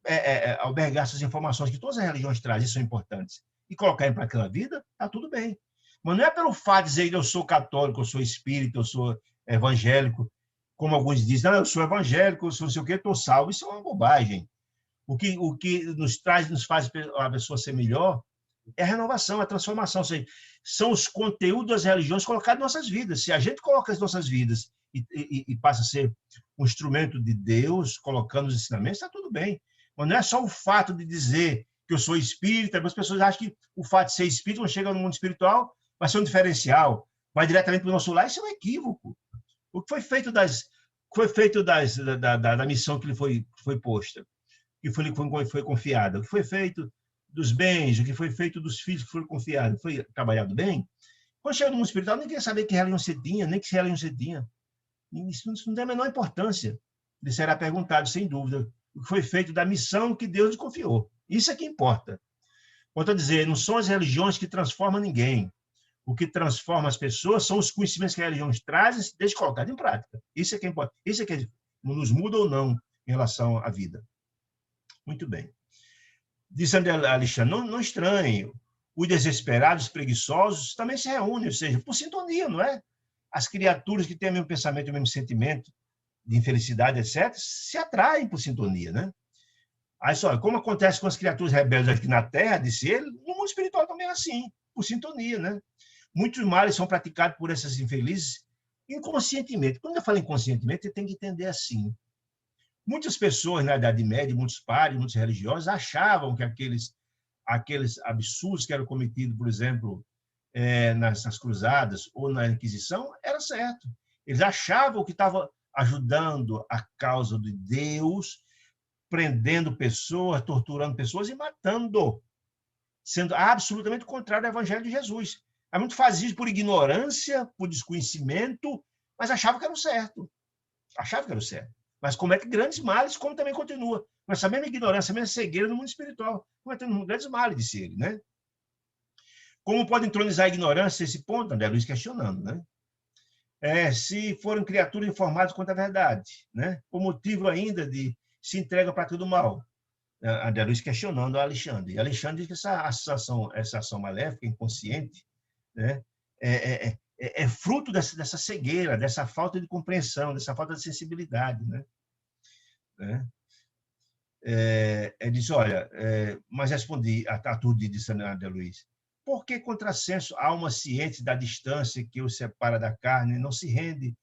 S1: albergar essas informações que todas as religiões trazem, são importantes, e colocar em prática na vida, está tudo bem. Mas não é pelo fato de dizer que eu sou católico, eu sou espírita, eu sou evangélico, como alguns dizem, não, eu sou evangélico, eu sou não sei o quê, estou salvo. Isso é uma bobagem. O que nos faz a pessoa ser melhor é a renovação, a transformação. Ou seja, são os conteúdos das religiões colocados em nossas vidas. Se a gente coloca as nossas vidas e passa a ser um instrumento de Deus, colocando os ensinamentos, está tudo bem. Mas não é só o fato de dizer que eu sou espírita, as pessoas acham que o fato de ser espírita, quando chega no mundo espiritual, vai ser um diferencial, vai diretamente para o nosso lar. Isso é um equívoco. O que foi feito da missão que lhe foi posta, que foi confiada, o que foi feito dos bens, o que foi feito dos filhos que foram confiados, foi trabalhado bem. Quando chega no mundo espiritual, nem queria saber que religião você tinha, nem que religião você tinha. Isso não tem a menor importância. Lhe será perguntado, sem dúvida, o que foi feito da missão que Deus lhe confiou. Isso é que importa. Volto a dizer, não são as religiões que transformam ninguém. O que transforma as pessoas são os conhecimentos que as religiões trazem, desde colocados em prática. Isso é que importa. Isso é que nos muda ou não em relação à vida. Muito bem. Disse André Alexandre, não estranhe. Os desesperados, os preguiçosos também se reúnem, ou seja, por sintonia, não é? As criaturas que têm o mesmo pensamento, o mesmo sentimento de infelicidade, etc., se atraem por sintonia, né? Aí só, como acontece com as criaturas rebeldes aqui na Terra, disse ele, no mundo espiritual também é assim, por sintonia, né? Muitos males são praticados por essas infelizes inconscientemente. Quando eu falo inconscientemente, você tem que entender assim. Muitas pessoas na Idade Média, muitos padres, muitos religiosos, achavam que aqueles absurdos que eram cometidos, por exemplo, nas cruzadas ou na Inquisição, era certo. Eles achavam que estava ajudando a causa de Deus, prendendo pessoas, torturando pessoas e matando, sendo absolutamente contrário ao Evangelho de Jesus. É muito fazia isso por ignorância, por desconhecimento, mas achava que era o certo. Achava que era o certo. Mas comete grandes males, como também continua. Mas essa mesma ignorância, a mesma cegueira no mundo espiritual, cometendo grandes males, disse ele, né? Como pode entronizar a ignorância esse ponto? André Luiz questionando, né? Se foram criaturas informadas quanto à verdade, né? Por motivo ainda de se entrega para tudo mal. André Luiz questionando a Alexandre. E Alexandre diz que essa ação maléfica, inconsciente, né? É fruto dessa cegueira, dessa falta de compreensão, dessa falta de sensibilidade, né? Ele diz, olha, mas respondi a tudo, disse André Luiz. Por que contrassenso a alma ciente da distância que o separa da carne não se rende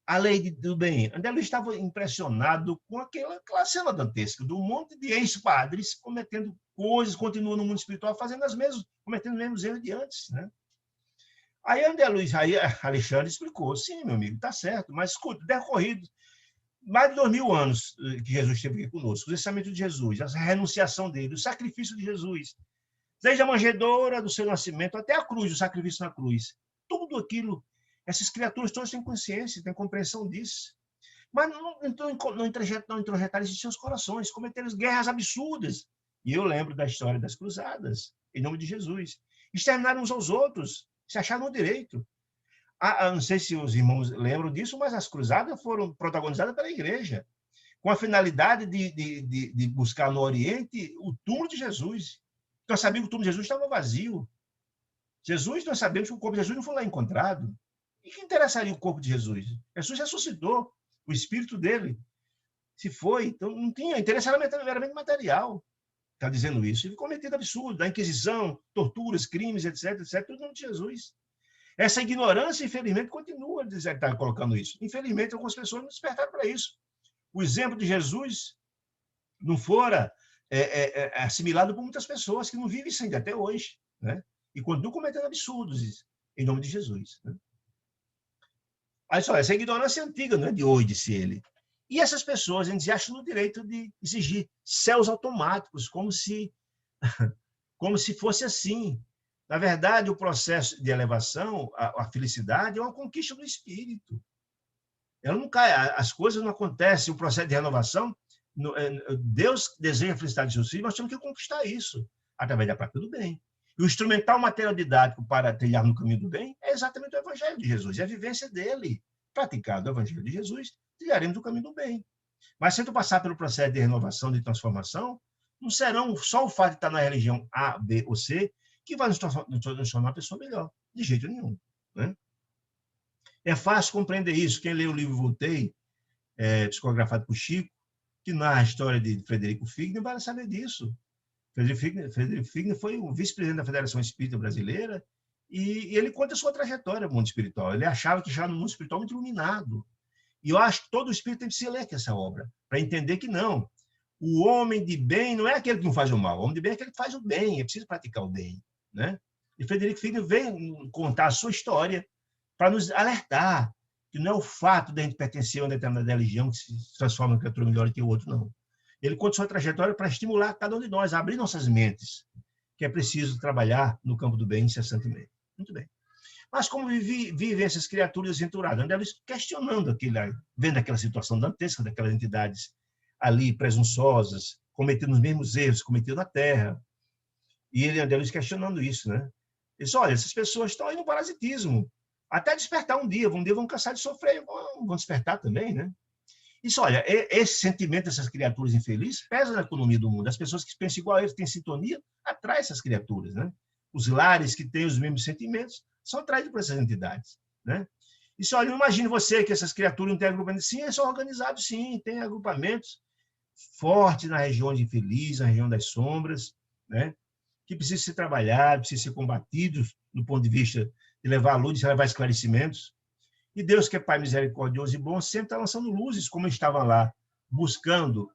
S1: à lei do bem? André Luiz estava impressionado com aquela cena dantesca, do monte de ex-padres cometendo coisas, continuam no mundo espiritual fazendo cometendo os mesmos erros de antes, né? Aí Alexandre explicou, sim, meu amigo, está certo, mas escuta, decorrido mais de 2000 anos que Jesus esteve aqui conosco, o ensinamento de Jesus, a renunciação dele, o sacrifício de Jesus, desde a manjedoura do seu nascimento até a cruz, o sacrifício na cruz, tudo aquilo, essas criaturas todas têm consciência, têm compreensão disso, mas não introjetaram isso em seus corações, cometeram guerras absurdas. E eu lembro da história das cruzadas, em nome de Jesus. Exterminaram uns aos outros, se acharam no direito. Não sei se os irmãos lembram disso, mas as cruzadas foram protagonizadas pela igreja, com a finalidade de buscar no Oriente o túmulo de Jesus. Nós sabíamos que o túmulo de Jesus estava vazio. Nós sabemos que o corpo de Jesus não foi lá encontrado. E que interessaria o corpo de Jesus? Jesus ressuscitou, o espírito dele se foi, então não tinha interesse, era meramente material. Está dizendo isso. Ele cometeu absurdo, a Inquisição, torturas, crimes, etc, etc, tudo no nome de Jesus. Essa ignorância, infelizmente, continua a estar colocando isso. Infelizmente, algumas pessoas não despertaram para isso. O exemplo de Jesus não fora assimilado por muitas pessoas que não vivem isso ainda até hoje, né? E continuam cometendo absurdos em nome de Jesus. Né? Aí só, essa ignorância é antiga, não é de hoje, disse ele. E essas pessoas, a gente acham no direito de exigir céus automáticos, como se fosse assim. Na verdade, o processo de elevação, a felicidade, é uma conquista do espírito. Ela não cai, as coisas não acontecem, o processo de renovação, Deus deseja a felicidade de seus filhos, nós temos que conquistar isso através da prática do bem. E o instrumental material didático para trilhar no caminho do bem é exatamente o Evangelho de Jesus, é a vivência dele. Praticado o Evangelho de Jesus, trilharemos o caminho do bem. Mas se tu passar pelo processo de renovação, de transformação, não serão só o fato de estar na religião A, B ou C que vai nos tornar uma pessoa melhor. De jeito nenhum. Né? É fácil compreender isso. Quem lê o livro Voltei, psicografado por Chico, que narra a história de Frederico Figner, vai saber disso. Frederico Figner foi o vice-presidente da Federação Espírita Brasileira e ele conta a sua trajetória no mundo espiritual. Ele achava que já no mundo espiritual muito iluminado. E eu acho que todo espírito tem que se ler essa obra, para entender que não. O homem de bem não é aquele que não faz o mal. O homem de bem é aquele que faz o bem. É preciso praticar o bem. Né? E Frederico Figner vem contar a sua história para nos alertar que não é o fato de a gente pertencer a uma determinada religião que se transforma em criatura melhor que o outro, não. Ele conta sua trajetória para estimular cada um de nós a abrir nossas mentes, que é preciso trabalhar no campo do bem incessantemente. Muito bem. Mas como vivem essas criaturas enturadas? André Luiz questionando vendo aquela situação dantesca daquelas entidades ali presunçosas, cometendo os mesmos erros cometidos na Terra. E ele, André Luiz, questionando isso, né? Ele disse, olha, essas pessoas estão aí no parasitismo, até despertar um dia vão cansar de sofrer, vão despertar também, né? Isso, olha, esse sentimento dessas criaturas infelizes pesa na economia do mundo. As pessoas que pensam igual a eles, têm sintonia, atraem essas criaturas, né? Os lares que têm os mesmos sentimentos são atraídos por essas entidades, né? Isso, olha, imagine você que essas criaturas não têm agrupamentos. Sim, eles são organizados, sim, tem agrupamentos fortes na região de infeliz, na região das sombras, né? Que precisam ser trabalhados, precisam ser combatidos do ponto de vista de levar a luz, de levar esclarecimentos. E Deus, que é Pai misericordioso e bom, sempre está lançando luzes, como eu estava lá, buscando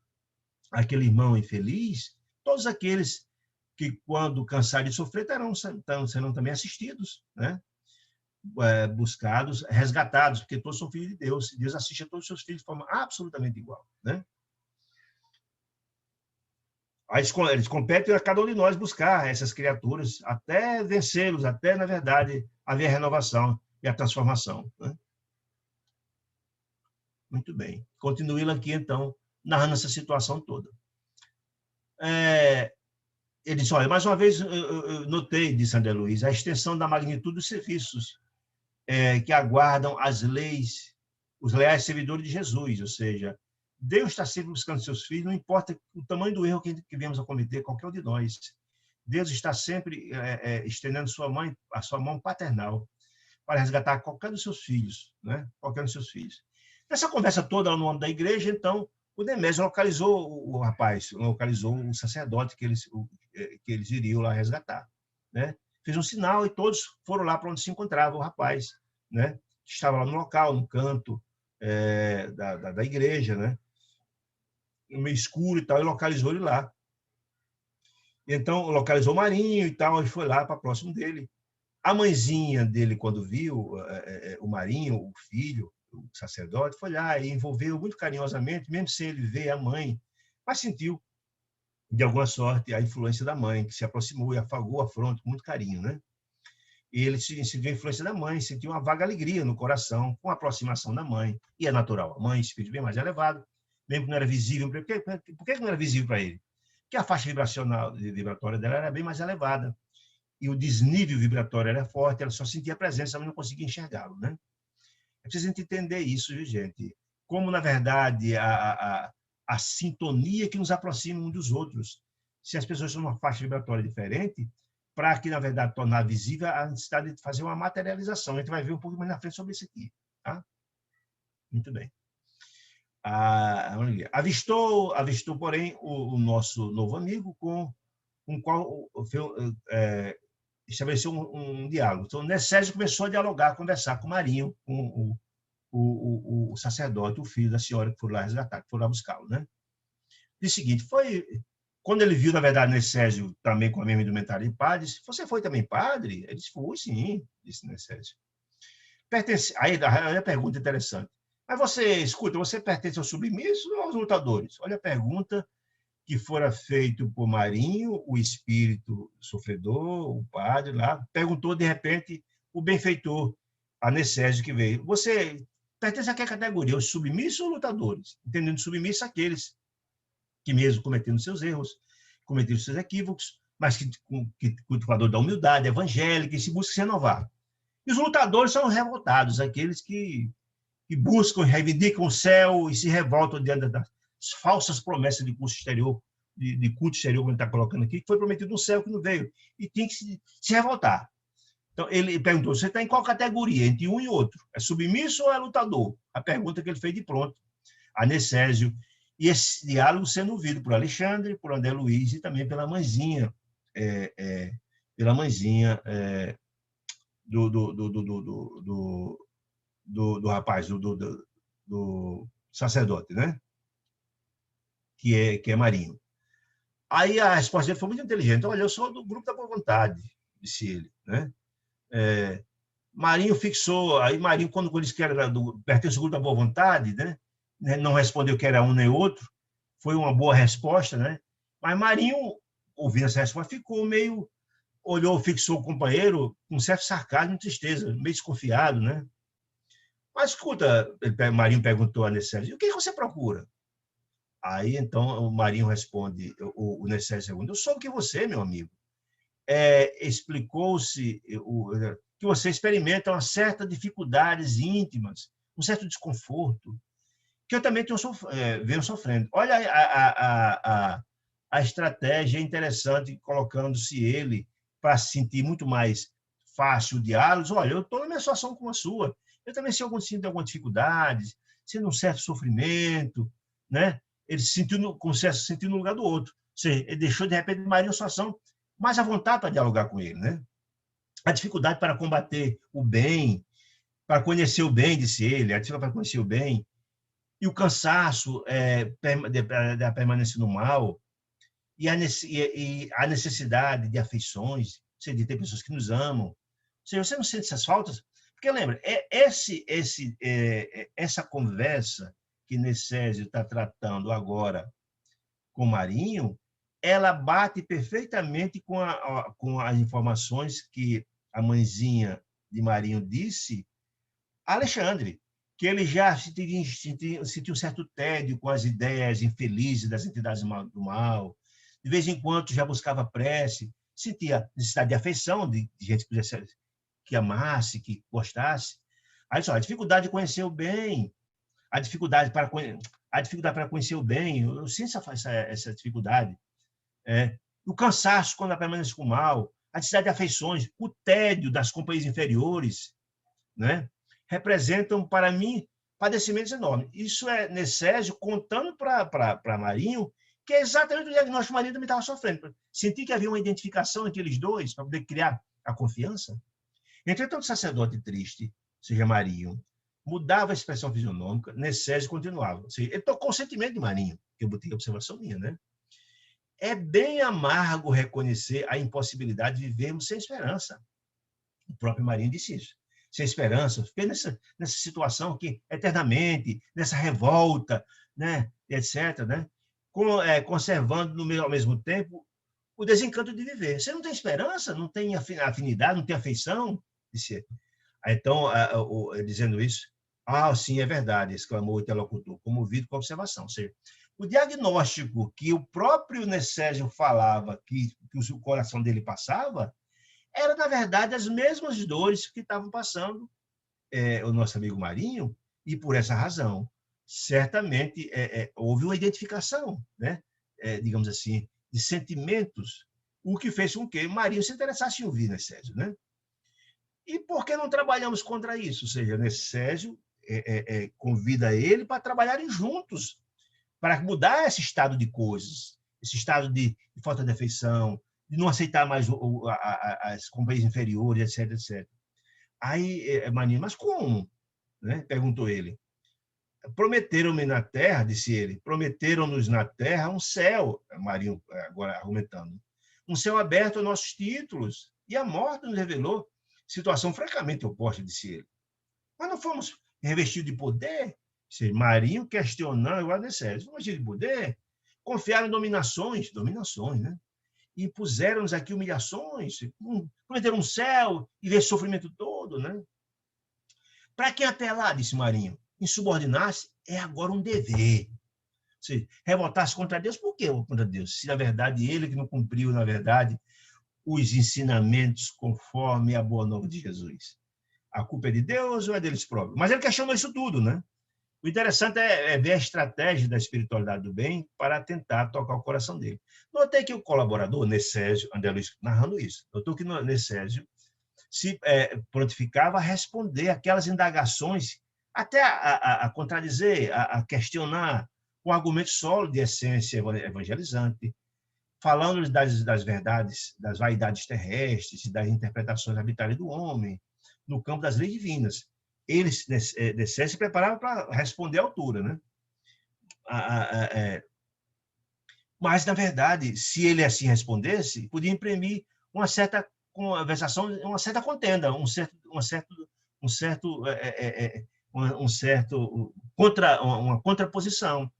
S1: aquele irmão infeliz, todos aqueles que, quando cansados de sofrer, serão também assistidos, né? Buscados, resgatados, porque todos são filhos de Deus. Deus assiste a todos os seus filhos de forma absolutamente igual. Né? Eles competem a cada um de nós buscar essas criaturas até vencê-los, até, na verdade, haver a renovação e a transformação. Né? Muito bem. Continuando aqui, então, narrando essa situação toda. Ele disse, olha, mais uma vez, eu notei, disse André Luiz, a extensão da magnitude dos serviços que aguardam as leis, os leais servidores de Jesus, ou seja, Deus está sempre buscando seus filhos, não importa o tamanho do erro que viemos a cometer, qualquer um de nós. Deus está sempre estendendo a sua mão paternal para resgatar qualquer dos seus filhos, né? Qualquer dos seus filhos. Nessa conversa toda no nome da igreja, então, o Demésio localizou o rapaz, localizou o sacerdote que eles iriam lá resgatar, né? Fez um sinal e todos foram lá para onde se encontrava o rapaz, né? Que estava lá no local, no canto da igreja, né? Meio escuro e tal, e localizou ele lá. Então, localizou o Marinho e tal, ele foi lá para próximo dele. A mãezinha dele, quando viu o Marinho, o filho, o sacerdote, foi lá e envolveu muito carinhosamente, mesmo sem ele ver a mãe, mas sentiu, de alguma sorte, a influência da mãe, que se aproximou e afagou a fronte com muito carinho, né? E ele sentiu a influência da mãe, sentiu uma vaga alegria no coração com a aproximação da mãe. E é natural, a mãe, espírito bem mais elevado, mesmo que não era visível. Por que não era visível para ele? Porque a faixa vibratória dela era bem mais elevada. E o desnível vibratório era forte, ela só sentia a presença, mas não conseguia enxergá-lo, né? É preciso a gente entender isso, viu, gente? Como, na verdade, a sintonia que nos aproxima uns dos outros. Se as pessoas estão numa faixa vibratória diferente, para que, na verdade, tornar visível a necessidade de fazer uma materialização. A gente vai ver um pouco mais na frente sobre isso aqui. Tá? Muito bem. Avistou, porém, o nosso novo amigo com o qual estabeleceu um diálogo. Então, Necésio começou a dialogar, a conversar com Marinho, com o sacerdote, o filho da senhora que foi lá resgatar, que foi lá buscá-lo. Né? Diz o seguinte, quando ele viu, na verdade, Necésio também com a mesma indumentária de padre, disse, você foi também padre? Ele disse, fui, sim, disse Necésio. Aí a pergunta interessante. Mas você pertence aos submissos ou aos lutadores? Olha a pergunta que fora feita por Marinho, o espírito sofredor, o padre lá, perguntou, de repente, o benfeitor, a Necésio, que veio. Você pertence a que categoria? Os submissos ou lutadores? Entendendo submissos aqueles que mesmo cometendo seus erros, cometendo seus equívocos, mas que cultivador da humildade, evangélica, e se busca se renovar. E os lutadores são revoltados, aqueles que buscam, reivindicam o céu e se revoltam diante das falsas promessas de culto exterior, de culto exterior, como ele está colocando aqui, que foi prometido no céu que não veio, e tem que se revoltar. Então, ele perguntou, você está em qual categoria, entre um e outro? É submisso ou é lutador? A pergunta que ele fez de pronto, a Necésio, e esse diálogo sendo ouvido por Alexandre, por André Luiz e também pela mãezinha, do rapaz, do sacerdote, né? Que é Marinho. Aí a resposta dele foi muito inteligente. Olha, eu sou do grupo da boa vontade, disse ele, né? Marinho fixou, aí Marinho, quando disse que era pertence ao grupo da boa vontade, né? Não respondeu que era um nem outro, foi uma boa resposta, né? Mas Marinho, ouvindo essa resposta, ficou meio, olhou, fixou o companheiro com certo sarcasmo e tristeza, meio desconfiado, né? Mas escuta, Marinho perguntou a Necésio, o que você procura? Aí, então, o Marinho responde, o Necésio pergunta, eu sou o que você, meu amigo. Explicou-se que você experimenta uma certa dificuldades íntimas, um certo desconforto, que eu também venho sofrendo. Olha a estratégia interessante, colocando-se ele para se sentir muito mais fácil o diálogo. Olha, eu estou na mesma situação como a sua, eu também sinto algumas dificuldades, sinto um certo sofrimento, né? Ele se sentiu no lugar do outro. Ou seja, ele deixou, de repente, Marinho uma situação mais à vontade para dialogar com ele, né? A dificuldade para combater o bem, para conhecer o bem, disse ele, a dificuldade para conhecer o bem, e o cansaço da permanência no mal, e a necessidade de afeições, de ter pessoas que nos amam. Ou seja, você não sente essas faltas? Porque, lembra, essa conversa que Necésio está tratando agora com Marinho, ela bate perfeitamente com as informações que a mãezinha de Marinho disse a Alexandre, que ele já sentiu um certo tédio com as ideias infelizes das entidades do mal, de vez em quando já buscava prece, sentia necessidade de afeição, de gente que amasse, que gostasse. Aí só, a dificuldade de conhecer o bem, a dificuldade para conhecer o bem, eu sinto essa dificuldade. O cansaço quando permanece com o mal, a necessidade de afeições, o tédio das companhias inferiores, né? Representam, para mim, padecimentos enormes. Isso é Necésio contando para Marinho, que é exatamente o diagnóstico que Marinho também estava sofrendo. Senti que havia uma identificação entre eles dois, para poder criar a confiança. Entretanto, o sacerdote triste, seja Marinho, mudava a expressão fisionômica, Necésio continuava. Ou seja, ele tocou o sentimento de Marinho, que eu botei a observação minha, né? É bem amargo reconhecer a impossibilidade de vivermos sem esperança. O próprio Marinho disse isso. Sem esperança, fiquei nessa situação aqui, eternamente, nessa revolta, né, etc., né? Conservando ao mesmo tempo o desencanto de viver. Você não tem esperança, não tem afinidade, não tem afeição? Disse. Então, dizendo isso, sim, é verdade, exclamou o interlocutor, comovido com a observação. Ou seja, o diagnóstico que o próprio Necésio falava, que o coração dele passava, era, na verdade, as mesmas dores que estavam passando o nosso amigo Marinho, e por essa razão, certamente houve uma identificação, né? Digamos assim, de sentimentos o que fez com que Marinho se interessasse em ouvir Necésio, né? E por que não trabalhamos contra isso? Ou seja, Necésio convida ele para trabalharem juntos, para mudar esse estado de coisas, esse estado de falta de afeição, de não aceitar mais as companhias inferiores, etc, etc. Aí, Marinho, mas como? Né? Perguntou ele. Prometeram-me na terra, disse ele, prometeram-nos na terra um céu, Marinho agora argumentando, um céu aberto aos nossos títulos, e a morte nos revelou situação francamente oposta, disse ele. Mas não fomos revestidos de poder? Marinho questionando o Necésio. Fomos revestidos de poder? Confiaram em dominações, né? E puseram-nos aqui humilhações, prometeram um céu e ver sofrimento todo, né? Para quem apelar, disse Marinho, insubordinar-se é agora um dever. Se revoltar-se contra Deus, por que contra Deus? Se, na verdade, ele que não cumpriu, na verdade, os ensinamentos conforme a boa nova de Jesus. A culpa é de Deus ou é deles próprios? Mas ele questionou isso tudo, né? O interessante é ver a estratégia da espiritualidade do bem para tentar tocar o coração dele. Notei que o colaborador, Necésio, André Luiz, narrando isso, notou que Necésio se prontificava a responder aquelas indagações, até a contradizer, a questionar, com argumento sólido de essência evangelizante, falando das verdades, das vaidades terrestres e das interpretações arbitrárias do homem, no campo das leis divinas. Ele se preparava para responder à altura, né? Mas, na verdade, se ele assim respondesse, podia imprimir uma certa conversação, uma certa contenda, uma contraposição.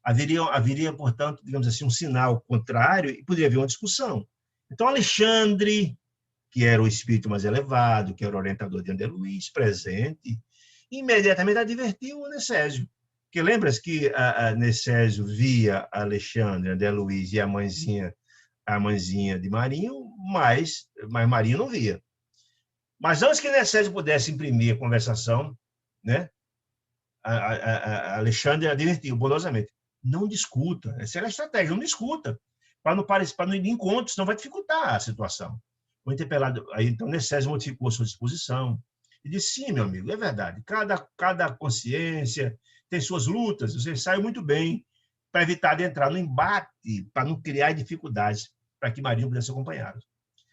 S1: Haveria, portanto, digamos assim, um sinal contrário e poderia haver uma discussão. Então, Alexandre, que era o espírito mais elevado, que era o orientador de André Luiz, presente, imediatamente advertiu o Necésio. Porque lembra-se que Necésio via Alexandre, André Luiz e a mãezinha de Marinho, mas Marinho não via. Mas antes que Necésio pudesse imprimir a conversação, né, Alexandre advertiu bondosamente: não discuta, essa era a estratégia, não discuta, para não ir de encontro, senão vai dificultar a situação. O interpelado, aí então Necésio modificou a sua disposição e disse: sim, meu amigo, é verdade, cada consciência tem suas lutas, você saiu muito bem para evitar de entrar no embate, para não criar dificuldades, para que Marinho pudesse acompanhá-los.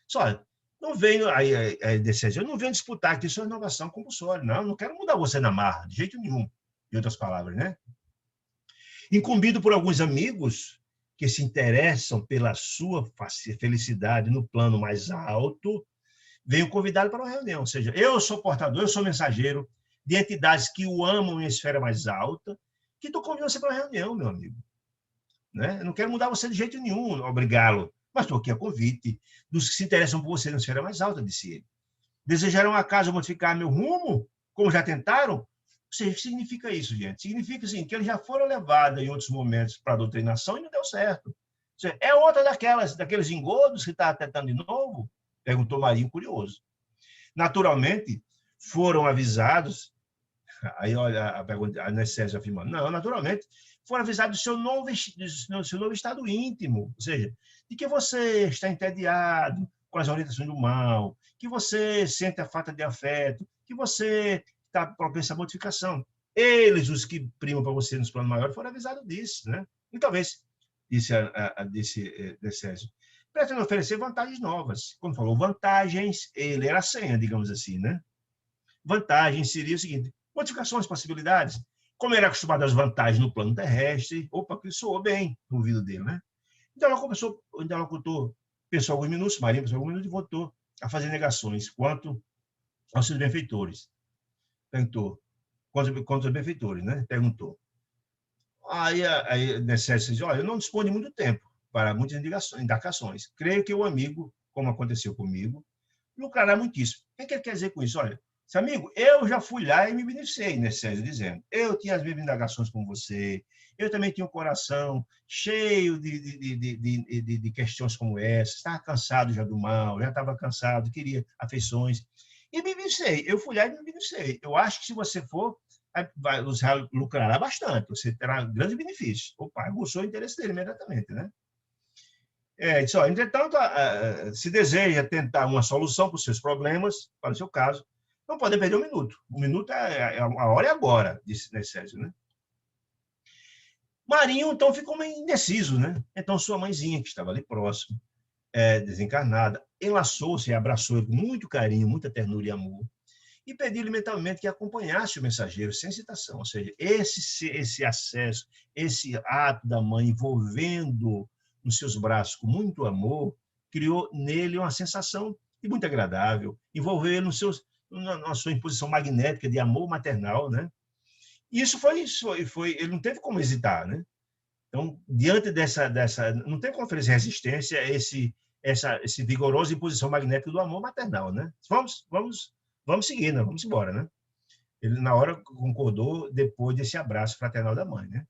S1: Só, não venho, eu não venho disputar aqui sua renovação compulsória, não quero mudar você na marra, de jeito nenhum, em outras palavras, né? Incumbido por alguns amigos que se interessam pela sua felicidade no plano mais alto, venho convidá-lo para uma reunião. Ou seja, eu sou portador, eu sou mensageiro de entidades que o amam em esfera mais alta, que estou convidando você para uma reunião, meu amigo. Né? Eu não quero mudar você de jeito nenhum, obrigá-lo, mas estou aqui a convite dos que se interessam por você na esfera mais alta, disse ele. Desejaram acaso modificar meu rumo, como já tentaram? O que significa isso, gente? Significa assim, que eles já foram levados em outros momentos para a doutrinação e não deu certo. É outra daqueles engodos que está tentando de novo? Perguntou Marinho, curioso. Naturalmente, foram avisados, aí olha a pergunta, a Necésio afirmando, não, naturalmente, foram avisados do seu novo estado íntimo, ou seja, de que você está entediado com as orientações do mal, que você sente a falta de afeto, que você está propenso à modificação. Eles, os que primam para você nos planos maiores, foram avisados disso, né? E talvez, disse Necésio, pretende oferecer vantagens novas. Quando falou vantagens, ele era a senha, digamos assim, né? Vantagens seria o seguinte: modificações, possibilidades. Como ele era acostumado às vantagens no plano terrestre, que soou bem no ouvido dele, né? Então, o interlocutor pensou alguns minutos, Marinho pensou alguns minutos e voltou a fazer negações quanto aos seus benfeitores. Perguntou, quanto aos benfeitores, né? Perguntou. Aí Necésio disse: olha, eu não disponho de muito tempo para muitas indagações. Creio que o amigo, como aconteceu comigo, lucrará muitíssimo. O que ele quer dizer com isso? Olha, amigo, eu já fui lá e me beneficiei, Necésio, dizendo: eu tinha as mesmas indagações com você, eu também tinha um coração cheio de questões como essa, estava cansado já do mal, já estava cansado, queria afeições, e me beneficiei. Eu fui lá e me beneficiei. Eu acho que se você for, você lucrará bastante, você terá grandes benefícios. Opa, aguçou o interesse dele imediatamente, né? Disse, ó, entretanto, se deseja tentar uma solução para os seus problemas, para o seu caso, não pode perder um minuto. Um minuto a hora é agora, disse Necésio, né? Marinho, então, ficou meio indeciso, né? Então, sua mãezinha, que estava ali próximo, desencarnada, enlaçou-se e abraçou ele com muito carinho, muita ternura e amor, e pediu-lhe mentalmente que acompanhasse o mensageiro sem citação. Ou seja, esse acesso, esse ato da mãe envolvendo nos seus braços com muito amor, criou nele uma sensação muito agradável, envolveu ele na sua imposição magnética de amor maternal, né? E isso foi, ele não teve como hesitar, né? Então, diante dessa não tem como oferecer resistência a esse vigoroso imposição magnética do amor maternal, né? Vamos seguir, né? Vamos embora, né? Ele, na hora, concordou depois desse abraço fraternal da mãe, né?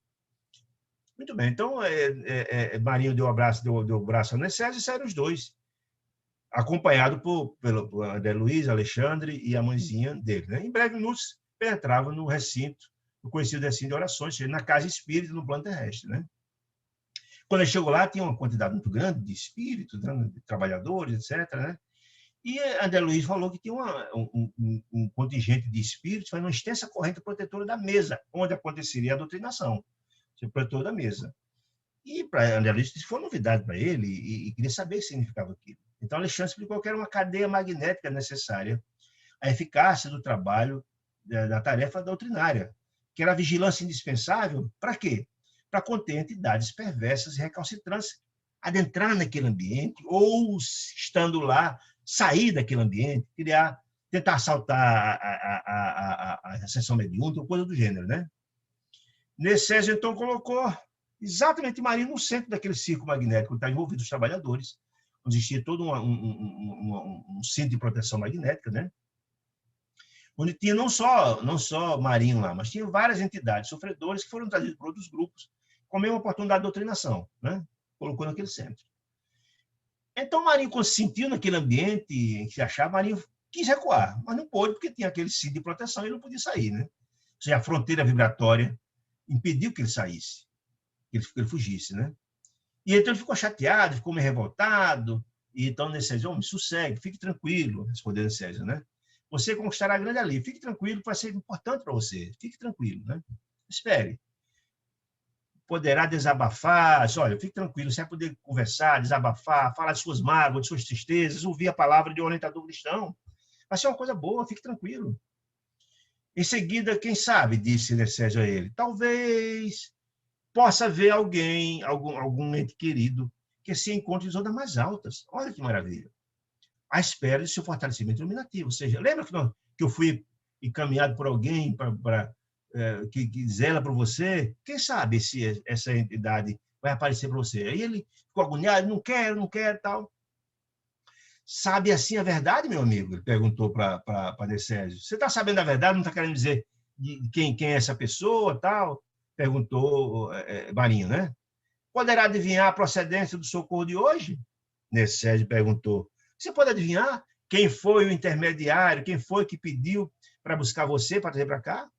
S1: Muito bem, então, Marinho deu o braço a Necésio e saíram os dois, acompanhado pelo André Luiz, Alexandre e a mãezinha dele, né? Em breve minutos, penetrava no recinto, no conhecido recinto de orações, na casa espírita, no plano terrestre, né? Quando ele chegou lá, tinha uma quantidade muito grande de espíritos, né, de trabalhadores, etc., né? E André Luiz falou que tinha um contingente de espíritos fazendo uma extensa corrente protetora da mesa, onde aconteceria a doutrinação, o protetor da mesa. E para André Luiz isso foi novidade para ele e queria saber o que significava aquilo. Então, Alexandre explicou que era uma cadeia magnética necessária à eficácia do trabalho da tarefa doutrinária, que era a vigilância indispensável para quê? Para conter entidades perversas e recalcitrantes, adentrar naquele ambiente ou, estando lá, sair daquele ambiente, tentar assaltar a sessão mediúnica ou coisa do gênero, né? Necésio, então, colocou exatamente Marinho no centro daquele círculo magnético onde está envolvido os trabalhadores, onde existia todo um cinto de proteção magnética, né? Onde tinha não só Marinho lá, mas tinha várias entidades sofredoras que foram trazidas por outros grupos com a mesma oportunidade de doutrinação, né? Colocou naquele centro. Então, Marinho, quando se sentiu naquele ambiente em que se achava, Marinho quis recuar, mas não pôde, porque tinha aquele cinto de proteção e ele não podia sair, né? Ou seja, a fronteira vibratória impediu que ele saísse, que ele fugisse, né? E então ele ficou chateado, ficou meio revoltado, e então Necésio, me sossegue, fique tranquilo, respondeu Necésio, né? Você conquistará grande ali, fique tranquilo, vai ser importante para você, fique tranquilo, né? Espere. Poderá desabafar, olha, fique tranquilo, você vai poder conversar, desabafar, falar de suas mágoas, de suas tristezas, ouvir a palavra de um orientador cristão. Vai ser uma coisa boa, fique tranquilo. Em seguida, quem sabe, disse Necésio a ele, talvez possa haver algum ente querido que se encontre em zonas mais altas. Olha que maravilha. À espera de seu fortalecimento iluminativo. Ou seja, lembra que eu fui encaminhado por alguém que zela por você? Quem sabe se essa entidade vai aparecer para você? Aí ele ficou agoniado, não quero, tal. Sabe assim a verdade, meu amigo? Ele perguntou para Necésio. Você está sabendo a verdade? Não está querendo dizer quem é essa pessoa, tal? Perguntou Marinho, né? Poderá adivinhar a procedência do socorro de hoje? Necésio perguntou. Você pode adivinhar quem foi o intermediário, quem foi que pediu para buscar você, para trazer para cá?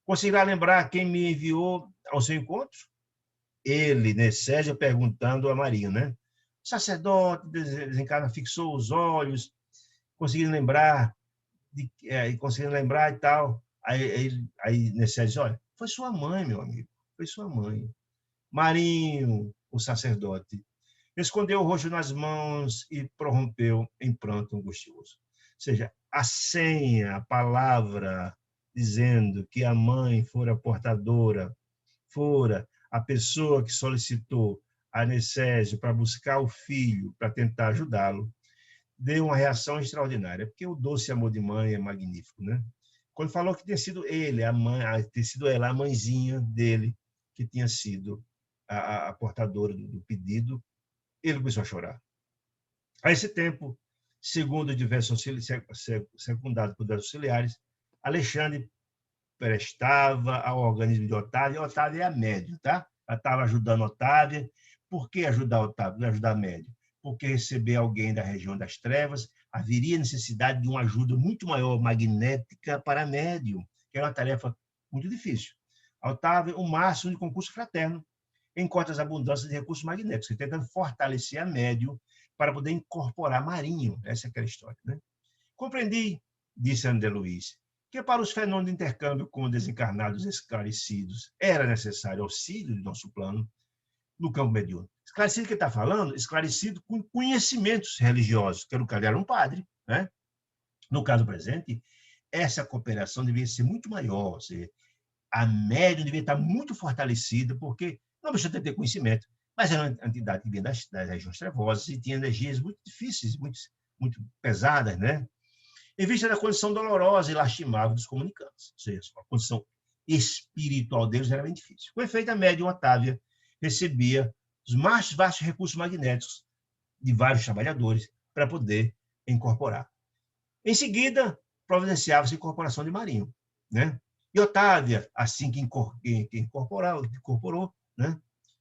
S1: Conseguirá lembrar quem me enviou ao seu encontro? Ele, Necésio, perguntando a Marinho, né? O sacerdote desencarna, fixou os olhos, conseguindo lembrar, conseguindo lembrar e tal. Aí Necésio, olha, foi sua mãe, meu amigo, foi sua mãe. Marinho, o sacerdote, escondeu o rosto nas mãos e prorrompeu em pranto angustioso. Ou seja, a senha, a palavra dizendo que a mãe fora portadora, fora a pessoa que solicitou a Necésio para buscar o filho, para tentar ajudá-lo, deu uma reação extraordinária, porque o doce amor de mãe é magnífico, né? Quando falou que tinha sido ele, ter sido ela, a mãezinha dele, que tinha sido a portadora do pedido, ele começou a chorar. A esse tempo, segundo diversos secundados por auxiliares, Alexandre prestava ao organismo de Otávia, e Otávia é a médium, tá? Ela estava ajudando Otávia. Por que ajudar Otávia? Não ajudar a médium. Porque receber alguém da região das trevas, haveria necessidade de uma ajuda muito maior, magnética, para a médium, que era uma tarefa muito difícil. A Otávia, o máximo de concurso fraterno. em cotas abundâncias de recursos magnéticos, tentando fortalecer a médium para poder incorporar Marinho. Essa é aquela história, né? Compreendi, disse André Luiz, que para os fenômenos de intercâmbio com desencarnados esclarecidos era necessário auxílio de nosso plano no campo mediúnico. Esclarecido que ele está falando, esclarecido com conhecimentos religiosos, que no caso era um padre, né? No caso presente, essa cooperação devia ser muito maior, ou seja, a médium devia estar muito fortalecida, porque não precisa ter conhecimento, mas era uma entidade que vinha das regiões trevosas e tinha energias muito difíceis, muito pesadas, né? Em vista da condição dolorosa e lastimável dos comunicantes, ou seja, a condição espiritual deles era bem difícil. Com efeito, a médium Otávia recebia os mais vastos recursos magnéticos de vários trabalhadores para poder incorporar. Em seguida, providenciava-se a incorporação de Marinho, né? E Otávia, assim que incorporou, né?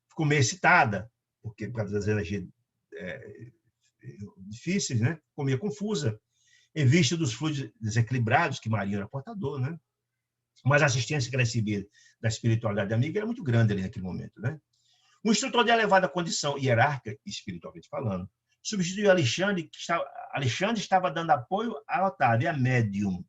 S1: Ficou meio excitada, porque por causa das energias difíceis, né? Ficou meio confusa, em vista dos fluidos desequilibrados que Marinho era portador, né? Mas a assistência que ela recebia da espiritualidade amiga era muito grande ali naquele momento, né? Um instrutor de elevada condição hierárquica, espiritualmente falando, substituiu Alexandre, Alexandre estava dando apoio a Otávio, a médium,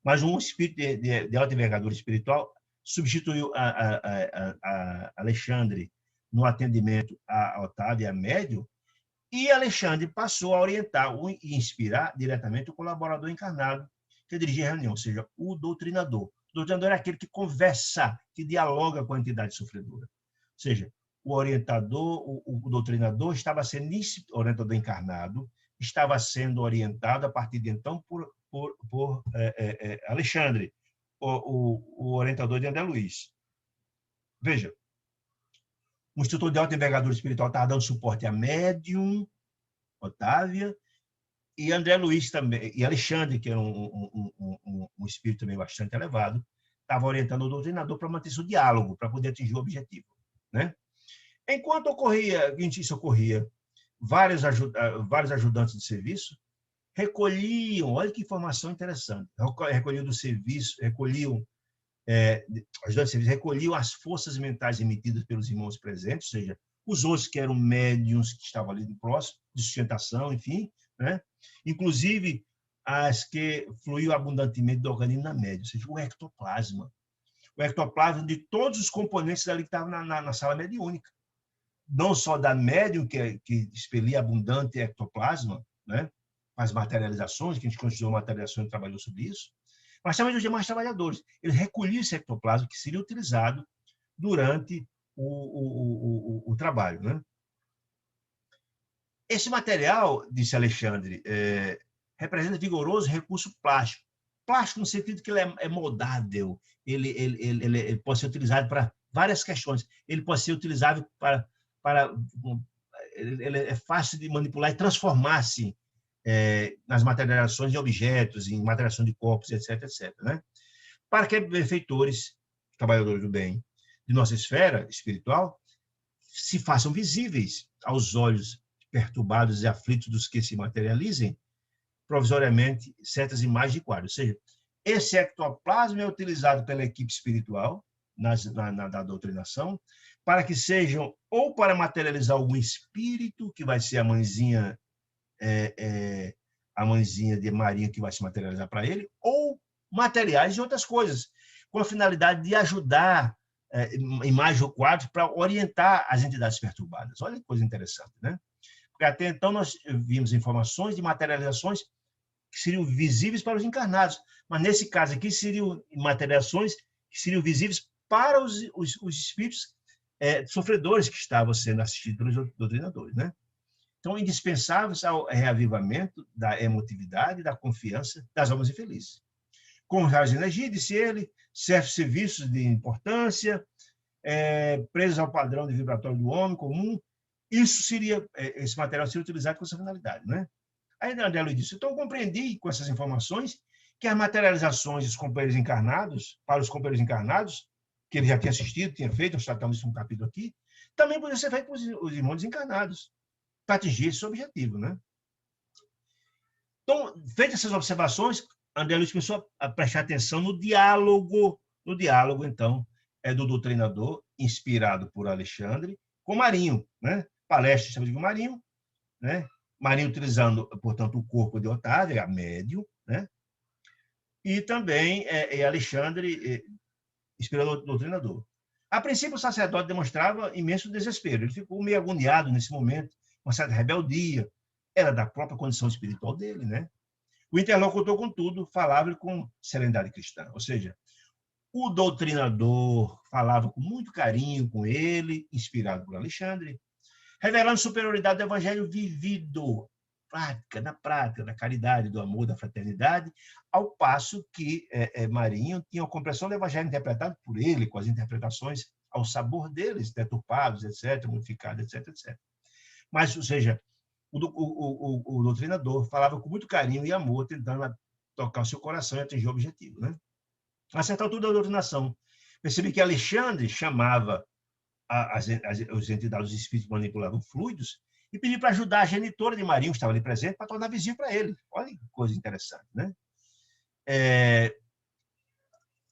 S1: mas um espírito de alta envergadura espiritual substituiu a Alexandre no atendimento a Otávio, a médium, e Alexandre passou a orientar e inspirar diretamente o colaborador encarnado que dirigia a reunião, ou seja, o doutrinador. O doutrinador é aquele que conversa, que dialoga com a entidade sofredora. Ou seja, o orientador, o doutrinador estava sendo, orientador encarnado, estava sendo orientado a partir de então por Alexandre, o orientador de André Luiz. Veja, o instrutor de alta envergadura espiritual estava dando suporte a médium, Otávia, e André Luiz também, e Alexandre, que era um espírito também bastante elevado, estava orientando o doutrinador para manter seu diálogo, para poder atingir o objetivo, né? Enquanto isso ocorria, vários ajudantes de serviço recolhiam, olha que informação interessante, recolhiam do serviço, ajudantes de serviço recolhiam as forças mentais emitidas pelos irmãos presentes, ou seja, os outros que eram médiuns que estavam ali próximo, de sustentação, enfim, né? Inclusive as que fluíam abundantemente do organismo na média, ou seja, o ectoplasma de todos os componentes ali que estavam na sala mediúnica. Não só da médium, que expelia abundante ectoplasma, né? As materializações, que a gente considerou materializações e trabalhou sobre isso, mas também dos demais trabalhadores. Eles recolhiam esse ectoplasma que seria utilizado durante o trabalho, né? Esse material, disse Alexandre, representa vigoroso recurso plástico. Plástico no sentido que ele é moldável, ele pode ser utilizado para várias questões. Ele pode ser utilizado ele é fácil de manipular e transformar-se nas materializações de objetos, em materialização de corpos, etc., etc., né? Para que benfeitores, trabalhadores do bem, de nossa esfera espiritual, se façam visíveis aos olhos perturbados e aflitos dos que se materializem provisoriamente certas imagens de quadros. Ou seja, esse ectoplasma é utilizado pela equipe espiritual na doutrinação para que sejam ou para materializar algum espírito, que vai ser a mãezinha de Marinho que vai se materializar para ele, ou materiais de outras coisas, com a finalidade de ajudar imagem ou quadros para orientar as entidades perturbadas. Olha que coisa interessante, né? Porque até então nós vimos informações de materializações que seriam visíveis para os encarnados, mas nesse caso aqui seriam materializações que seriam visíveis para os espíritos sofredores que estavam sendo assistidos pelos doutrinadores, né? Então, indispensáveis ao reavivamento da emotividade e da confiança das almas infelizes. Com raios de energia, disse ele, certos serviços de importância, presos ao padrão de vibratório do homem comum, esse material seria utilizado com essa finalidade, né? Aí André Luiz disse, então eu compreendi com essas informações que as materializações dos companheiros encarnados, para os companheiros encarnados, que ele já tinha assistido, tinha feito, nós tratamos isso num capítulo aqui, também poderiam ser feitos para os irmãos desencarnados, para atingir esse objetivo, né? Então, feitas essas observações, André Luiz começou a prestar atenção no diálogo, então, do doutrinador inspirado por Alexandre, com Marinho, né? Palestra estava com Marinho, né? Marinho utilizando, portanto, o corpo de Otávio, a médium, né? E também Alexandre inspirando o doutrinador. A princípio, o sacerdote demonstrava imenso desespero. Ele ficou meio agoniado nesse momento, uma certa rebeldia. Era da própria condição espiritual dele, né? O interlocutor, contudo, falava com serenidade cristã. Ou seja, o doutrinador falava com muito carinho com ele, inspirado por Alexandre, revelando superioridade do evangelho vivido, na prática, da caridade, do amor, da fraternidade, ao passo que Marinho tinha a compreensão do evangelho interpretado por ele, com as interpretações ao sabor deles, deturpados, etc., modificados, etc., etc. Mas, ou seja, o doutrinador falava com muito carinho e amor, tentando tocar o seu coração e atingir o objetivo, né? A certa altura da doutrinação, percebi que Alexandre chamava as entidades, os espíritos manipulavam fluidos, e pediu para ajudar a genitora de Marinho, que estava ali presente, para tornar visível para ele. Olha que coisa interessante, né?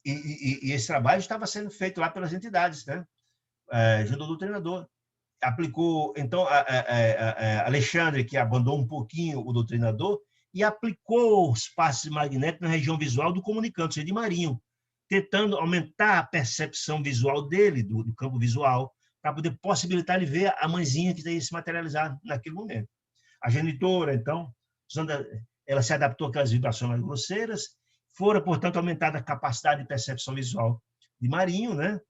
S1: E esse trabalho estava sendo feito lá pelas entidades, né? Junto ao doutrinador. Aplicou, então, Alexandre, que abandonou um pouquinho o doutrinador, e aplicou os passes magnéticos na região visual do comunicante, ou seja, de Marinho, tentando aumentar a percepção visual dele, do campo visual, para poder possibilitar ele ver a mãezinha que ia se materializar naquele momento. A genitora, então, ela se adaptou àquelas vibrações mais grosseiras, fora, portanto, aumentada a capacidade de percepção visual de Marinho, né?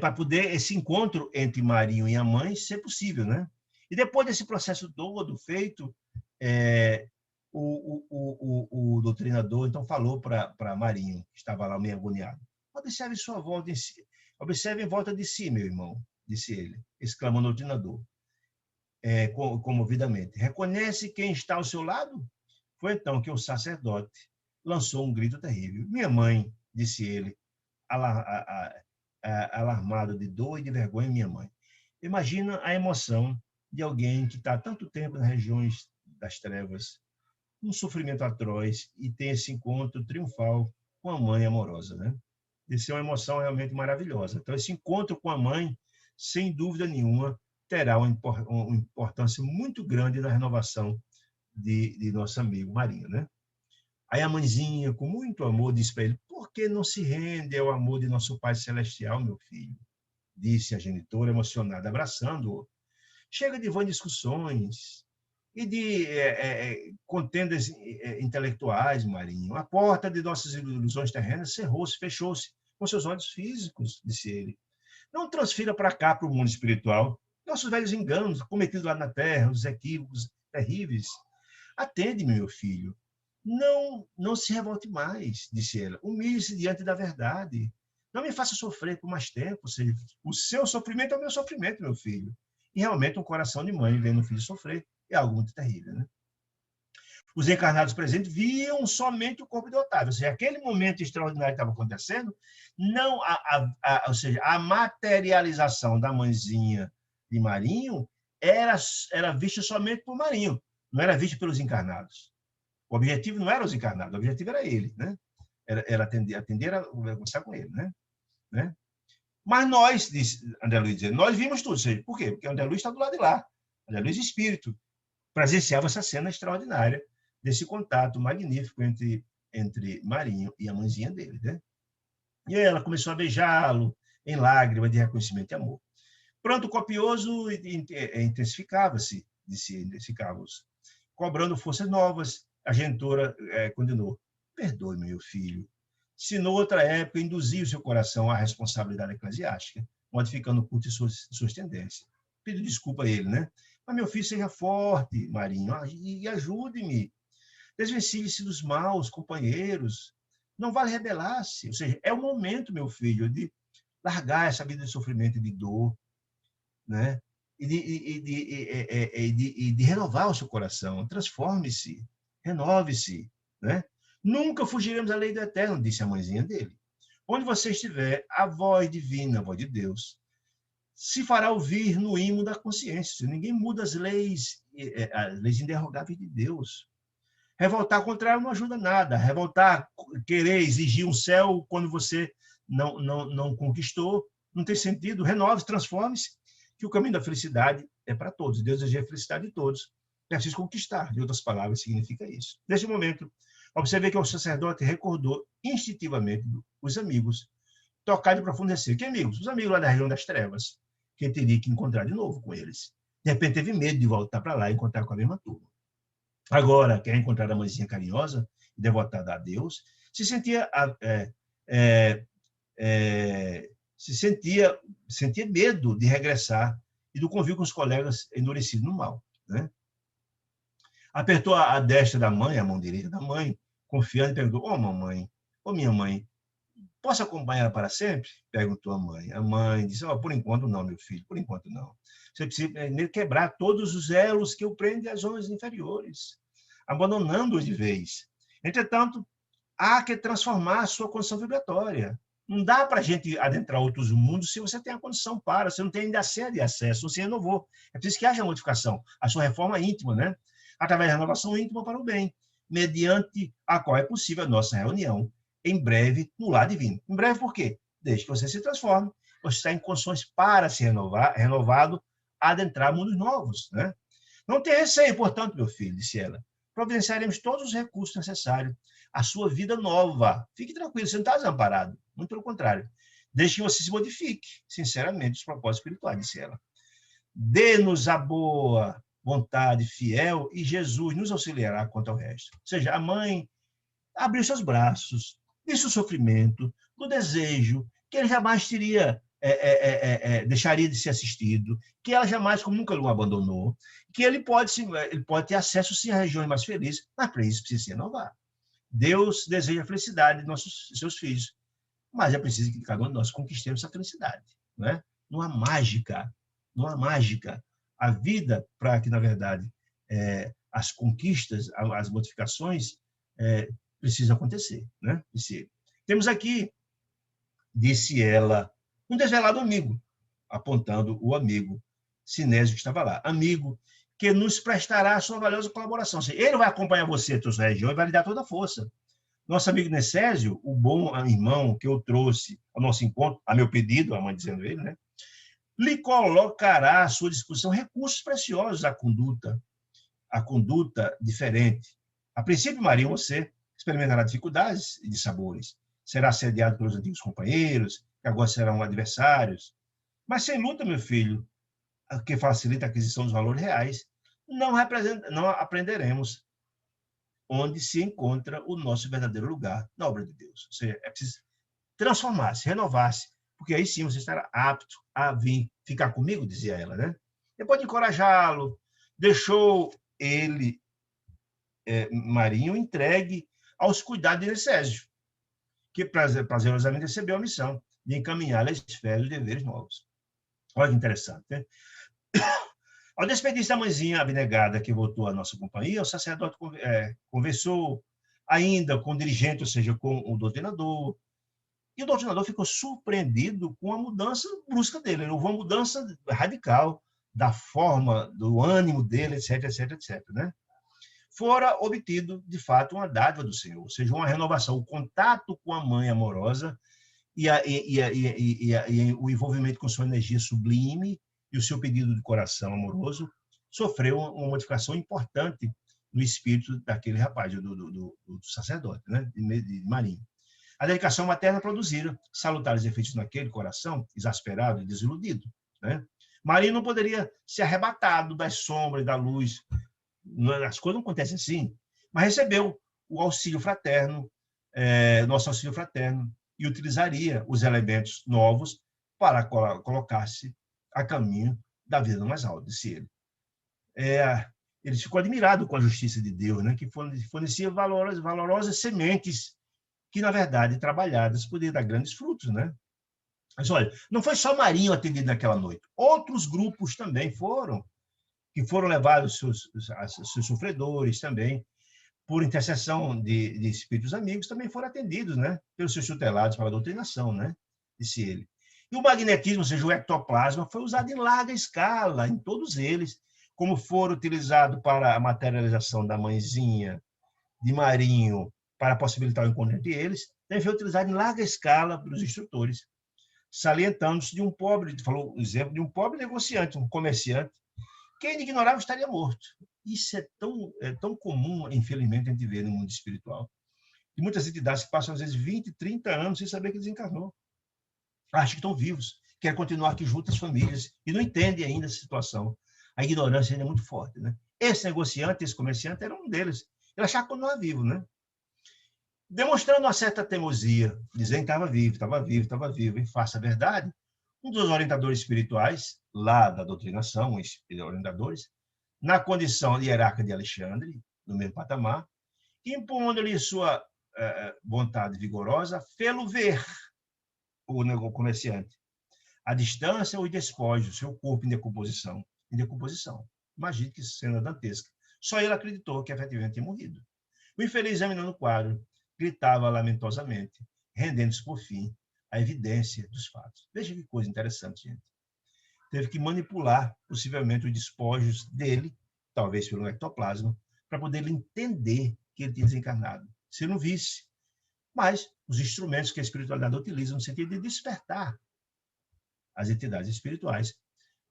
S1: Para poder esse encontro entre Marinho e a mãe ser possível, né? E depois desse processo todo feito, o doutrinador então falou para Marinho, que estava lá meio agoniado: observe sua volta em si, observe em volta de si, meu irmão, disse ele, exclamou o doutrinador, comovidamente. Reconhece quem está ao seu lado? Foi então que o sacerdote lançou um grito terrível. Minha mãe, disse ele, alarmado de dor e de vergonha, minha mãe. Imagina a emoção de alguém que está há tanto tempo nas regiões das trevas, um sofrimento atroz, e tem esse encontro triunfal com a mãe amorosa, né? Isso é uma emoção realmente maravilhosa. Então, esse encontro com a mãe, sem dúvida nenhuma, terá uma importância muito grande na renovação de nosso amigo Marinho, né? Aí a mãezinha, com muito amor, disse para ele: por que não se rende ao amor de nosso Pai Celestial, meu filho? Disse a genitora, emocionada, abraçando-o. Chega de vãs discussões e de contendas intelectuais, Marinho. A porta de nossas ilusões terrenas cerrou-se, fechou-se com seus olhos físicos, disse ele. Não transfira para cá, para o mundo espiritual, nossos velhos enganos cometidos lá na terra, os equívocos terríveis. Atende-me, meu filho. Não se revolte mais, disse ela. Humilhe-se diante da verdade. Não me faça sofrer por mais tempo. Ou seja, o seu sofrimento é o meu sofrimento, meu filho. E realmente um coração de mãe vendo o filho sofrer é algo muito terrível, né? Os encarnados presentes viam somente o corpo de Otávio. Ou seja, aquele momento extraordinário que estava acontecendo, não, ou seja, a materialização da mãezinha de Marinho era vista somente por Marinho, não era vista pelos encarnados. O objetivo não era os encarnados, o objetivo era ele, né? Era atender a conversar com ele, né? Mas nós, disse André Luiz, nós vimos tudo. Por quê? Porque André Luiz está do lado de lá. André Luiz, espírito, presenciava essa cena extraordinária desse contato magnífico entre Marinho e a mãezinha dele, né? E aí ela começou a beijá-lo em lágrimas de reconhecimento e amor. Pronto, copioso intensificava-se, intensificava-se, cobrando forças novas. A genitora continuou: perdoe, meu filho, se noutra época induziu o seu coração à responsabilidade eclesiástica, modificando o culto e suas tendências. Pido desculpa a ele, né? Mas, meu filho, seja forte, Marinho, e ajude-me. Desvencilhe-se dos maus companheiros. Não vale rebelar-se. Ou seja, é o momento, meu filho, de largar essa vida de sofrimento e de dor, né? E de renovar o seu coração. Transforme-se, renove-se, né? Nunca fugiremos da lei do eterno, disse a mãezinha dele. Onde você estiver, a voz divina, a voz de Deus, se fará ouvir no imo da consciência. Ninguém muda as leis inderrogáveis de Deus. Revoltar contra ela não ajuda nada. Revoltar, querer exigir um céu quando você não conquistou, não tem sentido, renove-se, transforme-se, que o caminho da felicidade é para todos. Deus deseja a felicidade de todos. É preciso conquistar, de outras palavras, significa isso. Neste momento, observei que o sacerdote recordou instintivamente os amigos, tocar de profundo receio. Que amigos? Os amigos lá da região das trevas, que ele teria que encontrar de novo com eles. De repente, teve medo de voltar para lá e encontrar com a mesma turma. Agora, quer encontrar a mãezinha carinhosa, devotada a Deus, se sentia medo de regressar e do convívio com os colegas endurecidos no mal, né? Apertou a destra da mãe, a mão direita da mãe, confiando, e perguntou: ô mamãe, ô minha mãe, posso acompanhar para sempre? Perguntou a mãe. A mãe disse: por enquanto não, meu filho, por enquanto não. Você precisa quebrar todos os elos que o prendem às zonas inferiores, abandonando-os de vez. Entretanto, há que transformar a sua condição vibratória. Não dá para a gente adentrar outros mundos se você tem a condição para, você não tem ainda sede de acesso, não se renovou. É preciso que haja modificação, a sua reforma íntima, né? Através da renovação íntima para o bem, mediante a qual é possível a nossa reunião, em breve, no lar divino. Em breve por quê? Desde que você se transforme, você está em condições para se renovar, renovado, adentrar mundos novos, né? Não tenha receio, portanto, meu filho, disse ela. Providenciaremos todos os recursos necessários à sua vida nova. Fique tranquilo, você não está desamparado. Muito pelo contrário. Desde que você se modifique, sinceramente, os propósitos espirituais, disse ela. Dê-nos a boa vontade fiel e Jesus nos auxiliará quanto ao resto. Ou seja, a mãe abriu seus braços, disse o sofrimento, do desejo, que ele jamais deixaria de ser assistido, que ela jamais, como nunca o abandonou, que ele pode ter acesso, sim, a regiões mais felizes, mas para isso precisa se renovar. Deus deseja a felicidade de seus filhos, mas é preciso que cada um de nós conquistemos essa felicidade. Não é? Não há mágica, não há mágica. A vida, para que, na verdade, as conquistas, as modificações precisam acontecer. Né? Temos aqui, disse ela, um desvelado amigo, apontando o amigo Sinésio que estava lá. Amigo que nos prestará a sua valiosa colaboração. Ele vai acompanhar você, a tua região, e vai lhe dar toda a força. Nosso amigo Necésio, o bom irmão que eu trouxe ao nosso encontro, a meu pedido, a mãe dizendo ele, né, lhe colocará à sua disposição recursos preciosos à conduta diferente. A princípio, Maria, você experimentará dificuldades e dissabores. Será assediado pelos antigos companheiros, que agora serão adversários. Mas sem luta, meu filho, que facilita a aquisição dos valores reais, não aprenderemos onde se encontra o nosso verdadeiro lugar na obra de Deus. Ou seja, é preciso transformar-se, renovar-se, porque aí sim você estará apto a vir ficar comigo, dizia ela, né? Depois de encorajá-lo, deixou ele, Marinho, entregue aos cuidados de Necésio, que prazerosamente recebeu a missão de encaminhar a esfera de deveres novos. Olha que interessante, né? Ao despedir-se da mãezinha abnegada que voltou à nossa companhia, o sacerdote conversou ainda com o dirigente, ou seja, com o doutrinador, e o doutrinador ficou surpreendido com a mudança brusca dele. Houve uma mudança radical da forma, do ânimo dele, etc, etc, etc. Né? Fora obtido, de fato, uma dádiva do Senhor, ou seja, uma renovação, o contato com a mãe amorosa e o envolvimento com sua energia sublime e o seu pedido de coração amoroso sofreu uma modificação importante no espírito daquele rapaz, do sacerdote, né? de Marinho. A dedicação materna produzira salutares efeitos naquele coração exasperado e desiludido. Né? Marinho não poderia ser arrebatado das sombras e da luz. As coisas não acontecem assim, mas recebeu o auxílio fraterno, nosso auxílio fraterno, e utilizaria os elementos novos para colocar-se a caminho da vida mais alta, disse ele. Ele ficou admirado com a justiça de Deus, né, que fornecia valorosas sementes que, na verdade, trabalhadas, poderiam dar grandes frutos. Né? Mas, olha, não foi só Marinho atendido naquela noite. Outros grupos também que foram levados, seus sofredores também, por intercessão de espíritos amigos, também foram atendidos, né, pelos seus tutelados para a doutrinação, né, disse ele. E o magnetismo, ou seja, o ectoplasma, foi usado em larga escala, em todos eles, como foram utilizados para a materialização da mãezinha de Marinho, para possibilitar o encontro entre eles, também foi utilizado em larga escala pelos instrutores. salientando-se de um pobre, falou o exemplo de um pobre negociante, um comerciante, que ainda ignorava estaria morto. Isso é tão comum, infelizmente, a gente vê no mundo espiritual. E muitas entidades que passam, às vezes, 20, 30 anos sem saber que desencarnou. Acham que estão vivos, querem continuar aqui junto às famílias e não entendem ainda a situação. A ignorância ainda é muito forte, né? Esse negociante, esse comerciante, era um deles. Ele achava que continuava vivo, né? Demonstrando uma certa teimosia, dizendo que estava vivo, estava vivo, estava vivo. Em face à verdade, um dos orientadores espirituais, lá da doutrinação, orientadores, na condição hierárquica de Alexandre, no mesmo patamar, impondo-lhe sua vontade vigorosa, fê-lo ver o comerciante. A distância, o despojo, seu corpo em decomposição. Em decomposição. Imagine que cena dantesca. Só ele acreditou que efetivamente tinha morrido. O infeliz, examinando o quadro, gritava lamentosamente, rendendo-se, por fim, à evidência dos fatos. Veja que coisa interessante, gente. Teve que manipular, possivelmente, os despojos dele, talvez pelo ectoplasma, para poder entender que ele tinha desencarnado. Se não visse. Mas os instrumentos que a espiritualidade utiliza no sentido de despertar as entidades espirituais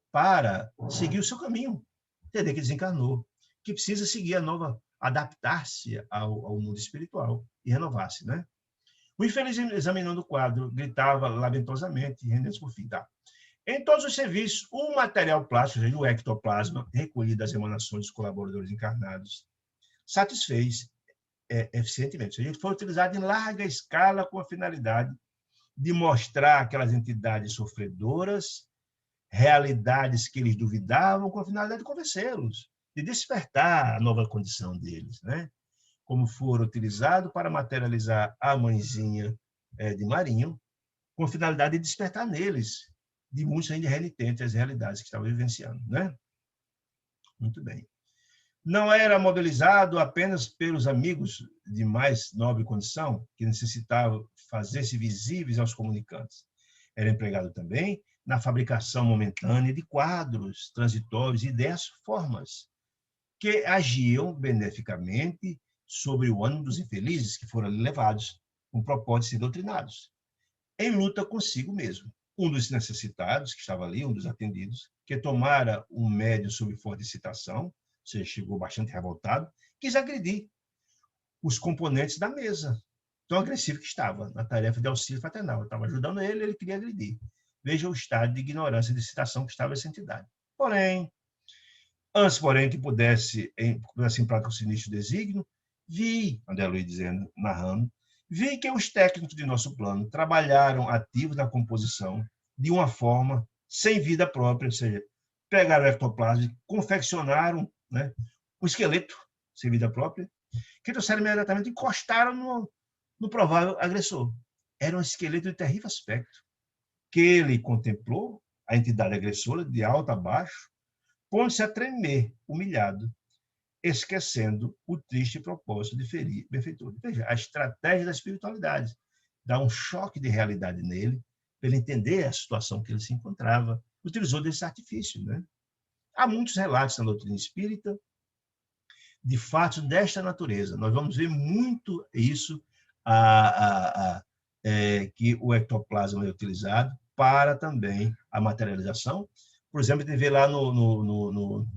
S1: para seguir o seu caminho, entender que desencarnou, que precisa seguir a nova, adaptar-se ao mundo espiritual e renovar-se, né? O infeliz, examinando o quadro, gritava lamentosamente, rendendo-se por fim. Tá? Em todos os serviços, o material plástico, ou seja, o ectoplasma, recolhido das emanações dos colaboradores encarnados, satisfez eficientemente. Ou seja, foi utilizado em larga escala com a finalidade de mostrar aquelas entidades sofredoras realidades que eles duvidavam, com a finalidade de convencê-los, de despertar a nova condição deles, né? Como foram utilizados para materializar a mãezinha de Marinho, com a finalidade de despertar neles, de muitos ainda renitentes às realidades que estavam vivenciando, né? Muito bem. Não era mobilizado apenas pelos amigos de mais nobre condição, que necessitavam fazer-se visíveis aos comunicantes. Era empregado também na fabricação momentânea de quadros transitórios e dessas formas, que agiam beneficamente sobre o ânimo dos infelizes que foram levados, com o propósito de ser doutrinados, em luta consigo mesmo. Um dos necessitados, que estava ali, um dos atendidos, que tomara um médium sob forte excitação, ou seja, chegou bastante revoltado, quis agredir os componentes da mesa, tão agressivo que estava na tarefa de auxílio fraternal. Eu estava ajudando ele, ele queria agredir. Veja o estado de ignorância e de excitação que estava essa entidade. Antes, porém, que pudesse em prática o sinistro desígnio, André Luiz dizendo, narrando, vi que os técnicos de nosso plano trabalharam ativos na composição de uma forma sem vida própria, ou seja, pegaram o ectoplasma e confeccionaram, né, um esqueleto sem vida própria, que trouxeram imediatamente, encostaram no provável agressor. Era um esqueleto de terrível aspecto, que ele contemplou, a entidade agressora, de alto a baixo, pondo-se a tremer, humilhado, esquecendo o triste propósito de ferir benfeitor. Veja, a estratégia da espiritualidade dá um choque de realidade nele, para ele entender a situação que ele se encontrava. Utilizou desse artifício, né? Há muitos relatos na doutrina espírita de fatos desta natureza. Nós vamos ver muito isso, que o ectoplasma é utilizado para também a materialização. Por exemplo, a gente vê lá no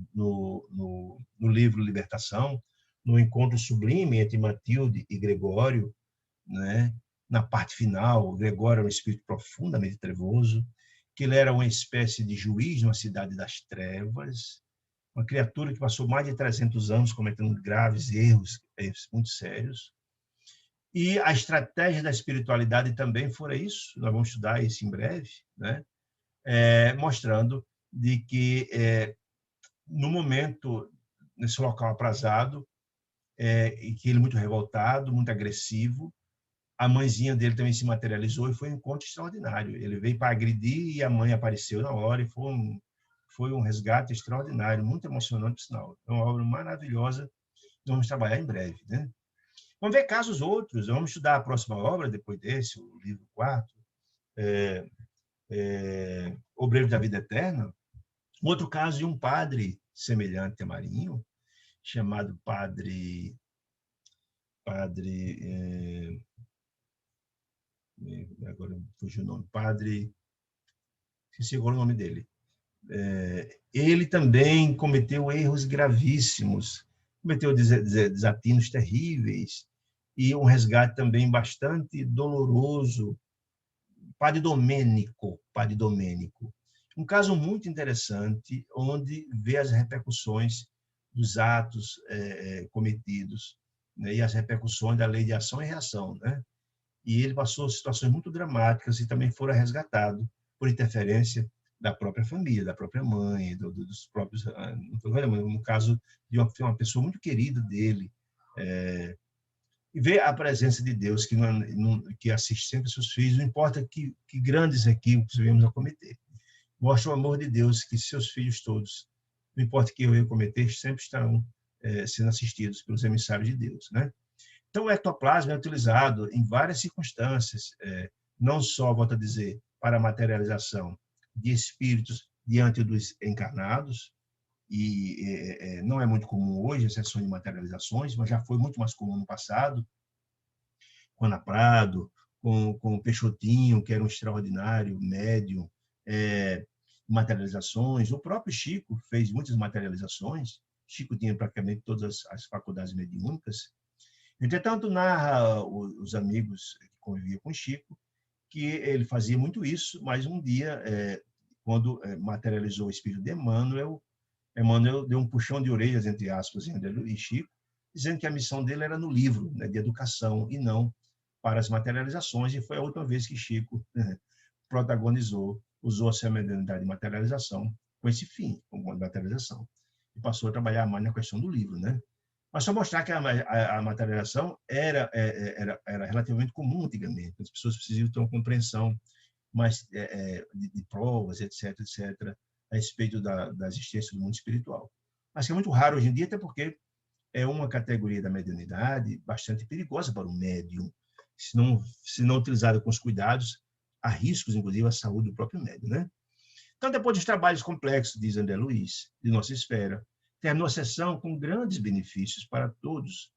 S1: livro Libertação, no encontro sublime entre Matilde e Gregório, né? Na parte final, Gregório era um espírito profundamente trevoso, que ele era uma espécie de juiz numa cidade das trevas, uma criatura que passou mais de 300 anos cometendo graves erros muito sérios. E a estratégia da espiritualidade também fora isso, nós vamos estudar isso em breve, né? Mostrando de que, no momento, nesse local aprazado, e que ele muito revoltado, muito agressivo, a mãezinha dele também se materializou e foi um encontro extraordinário. Ele veio para agredir e a mãe apareceu na hora e foi um resgate extraordinário, muito emocionante, por sinal. É uma obra maravilhosa que vamos trabalhar em breve, né? Vamos ver casos outros, vamos estudar a próxima obra, depois desse, o livro 4, Obreiro da Vida Eterna. Outro caso de um padre semelhante a Marinho, chamado agora fugiu o nome, padre esqueci agora o nome dele. Ele também cometeu erros gravíssimos, cometeu desatinos terríveis, e um resgate também bastante doloroso. Padre Domênico. Um caso muito interessante, onde vê as repercussões dos atos cometidos, né, e as repercussões da lei de ação e reação, né? E ele passou situações muito dramáticas e também fora resgatado por interferência da própria família, da própria mãe, dos próprios, no caso de uma pessoa muito querida dele, e ver a presença de Deus que assiste sempre seus filhos, não importa que grandes equívocos venhamos a cometer. Mostra o amor de Deus que seus filhos todos, não importa que eu venha cometer, sempre estarão sendo assistidos pelos emissários de Deus, né? Então, o ectoplasma é utilizado em várias circunstâncias, não só, volto a dizer, para a materialização de espíritos diante dos encarnados, e não é muito comum hoje a sessão de materializações, mas já foi muito mais comum no passado, com Ana Prado, com o Peixotinho, que era um extraordinário médium, materializações. O próprio Chico fez muitas materializações. Chico tinha praticamente todas as faculdades mediúnicas. Entretanto, narra os amigos que conviviam com Chico que ele fazia muito isso, mas um dia, quando materializou o espírito de Emmanuel deu um puxão de orelhas, entre aspas, em André Luiz e Chico, dizendo que a missão dele era no livro, né, de educação, e não para as materializações, e foi a última vez que Chico usou a sua mediunidade de materialização com esse fim, com a materialização, e passou a trabalhar mais na questão do livro, né? Mas só mostrar que a materialização era relativamente comum antigamente, as pessoas precisavam ter uma compreensão mais de provas, etc., a respeito da existência do mundo espiritual. Mas que é muito raro hoje em dia, até porque é uma categoria da mediunidade bastante perigosa para o médium. Se não utilizada com os cuidados, há riscos, inclusive, à saúde do próprio médium, né? Então, depois dos trabalhos complexos, diz André Luiz, de nossa esfera, terminou a sessão com grandes benefícios para todos.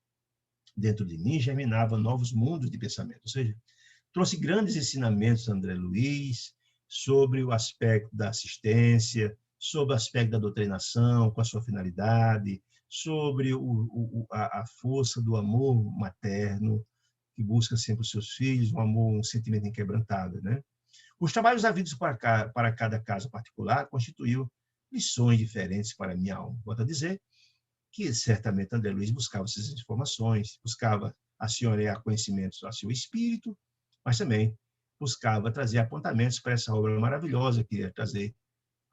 S1: Dentro de mim germinava novos mundos de pensamento, ou seja, trouxe grandes ensinamentos, André Luiz, sobre o aspecto da assistência, sobre o aspecto da doutrinação, com a sua finalidade, sobre a força do amor materno, que busca sempre os seus filhos, um sentimento inquebrantável, né? Os trabalhos havidos para cada caso particular constituíam lições diferentes para a minha alma. Volto a dizer que certamente André Luiz buscava essas informações, buscava assenhorear conhecimentos a seu espírito, mas também buscava trazer apontamentos para essa obra maravilhosa que ia trazer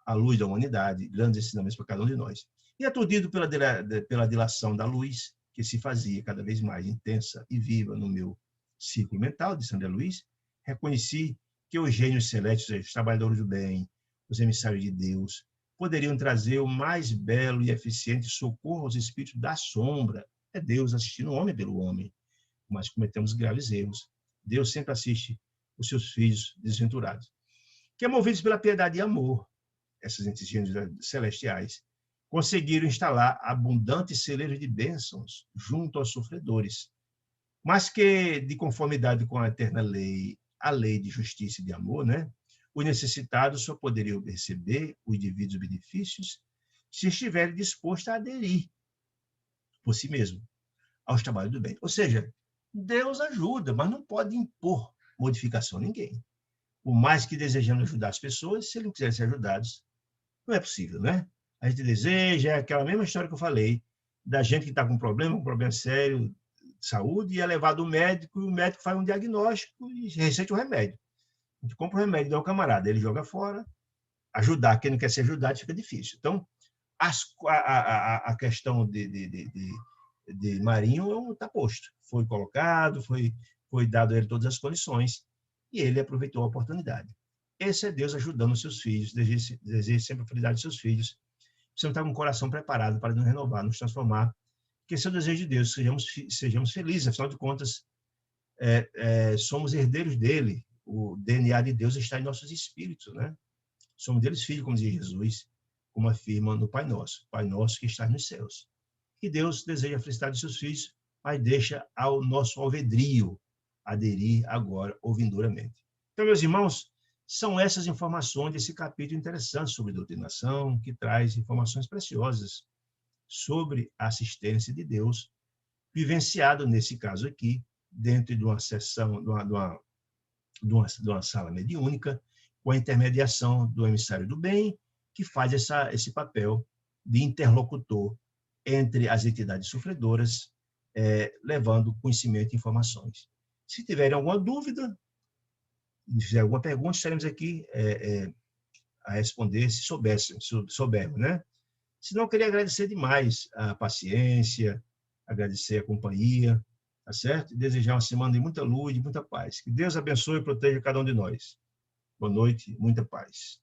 S1: à luz da humanidade, grandes ensinamentos para cada um de nós. E aturdido pela dilação da luz, que se fazia cada vez mais intensa e viva no meu círculo mental, de André Luiz, reconheci que os gênios celestes, os trabalhadores do bem, os emissários de Deus, poderiam trazer o mais belo e eficiente socorro aos espíritos da sombra. É Deus assistindo o homem pelo homem, mas cometemos graves erros. Deus sempre assiste os seus filhos desventurados, que, movidos pela piedade e amor, essas entes gênios celestiais conseguiram instalar abundantes celeiros de bênçãos junto aos sofredores, mas que, de conformidade com a eterna lei, a lei de justiça e de amor, né, os necessitados só poderiam receber os devidos benefícios se estiverem dispostos a aderir por si mesmo aos trabalhos do bem. Ou seja, Deus ajuda, mas não pode impor modificação a ninguém. Por mais que desejamos ajudar as pessoas, se eles não quiserem ser ajudados, não é possível, né? A gente deseja, é aquela mesma história que eu falei, da gente que está com um problema sério de saúde, e é levado ao médico, e o médico faz um diagnóstico e receita um remédio. A gente compra o remédio, dá ao camarada, ele joga fora. Ajudar quem não quer ser ajudado fica difícil. Então, a questão de Marinho está posto. Foi colocado, foi dado a ele todas as condições, e ele aproveitou a oportunidade. Esse é Deus ajudando os seus filhos, deseja sempre a felicidade dos seus filhos. Precisamos estar com o coração preparado para nos renovar, nos transformar, que esse é o desejo de Deus, sejamos felizes, afinal de contas, somos herdeiros dele, o DNA de Deus está em nossos espíritos, né? Somos deles filhos, como diz Jesus, como afirma no Pai Nosso que está nos céus. E Deus deseja a felicidade de seus filhos, mas deixa ao nosso alvedrio aderir agora ou vindouramente. Então, meus irmãos, São essas informações desse capítulo interessante sobre doutrinação, que traz informações preciosas sobre a assistência de Deus, vivenciado, nesse caso aqui, dentro de uma sessão, de uma sala mediúnica, com a intermediação do emissário do bem, que faz esse papel de interlocutor entre as entidades sofredoras, levando conhecimento e informações. Se tiverem alguma dúvida, se fizer alguma pergunta, estaremos aqui a responder, se soubermos, né? Se não, eu queria agradecer demais a paciência, agradecer a companhia, tá certo? E desejar uma semana de muita luz, de muita paz. Que Deus abençoe e proteja cada um de nós. Boa noite, muita paz.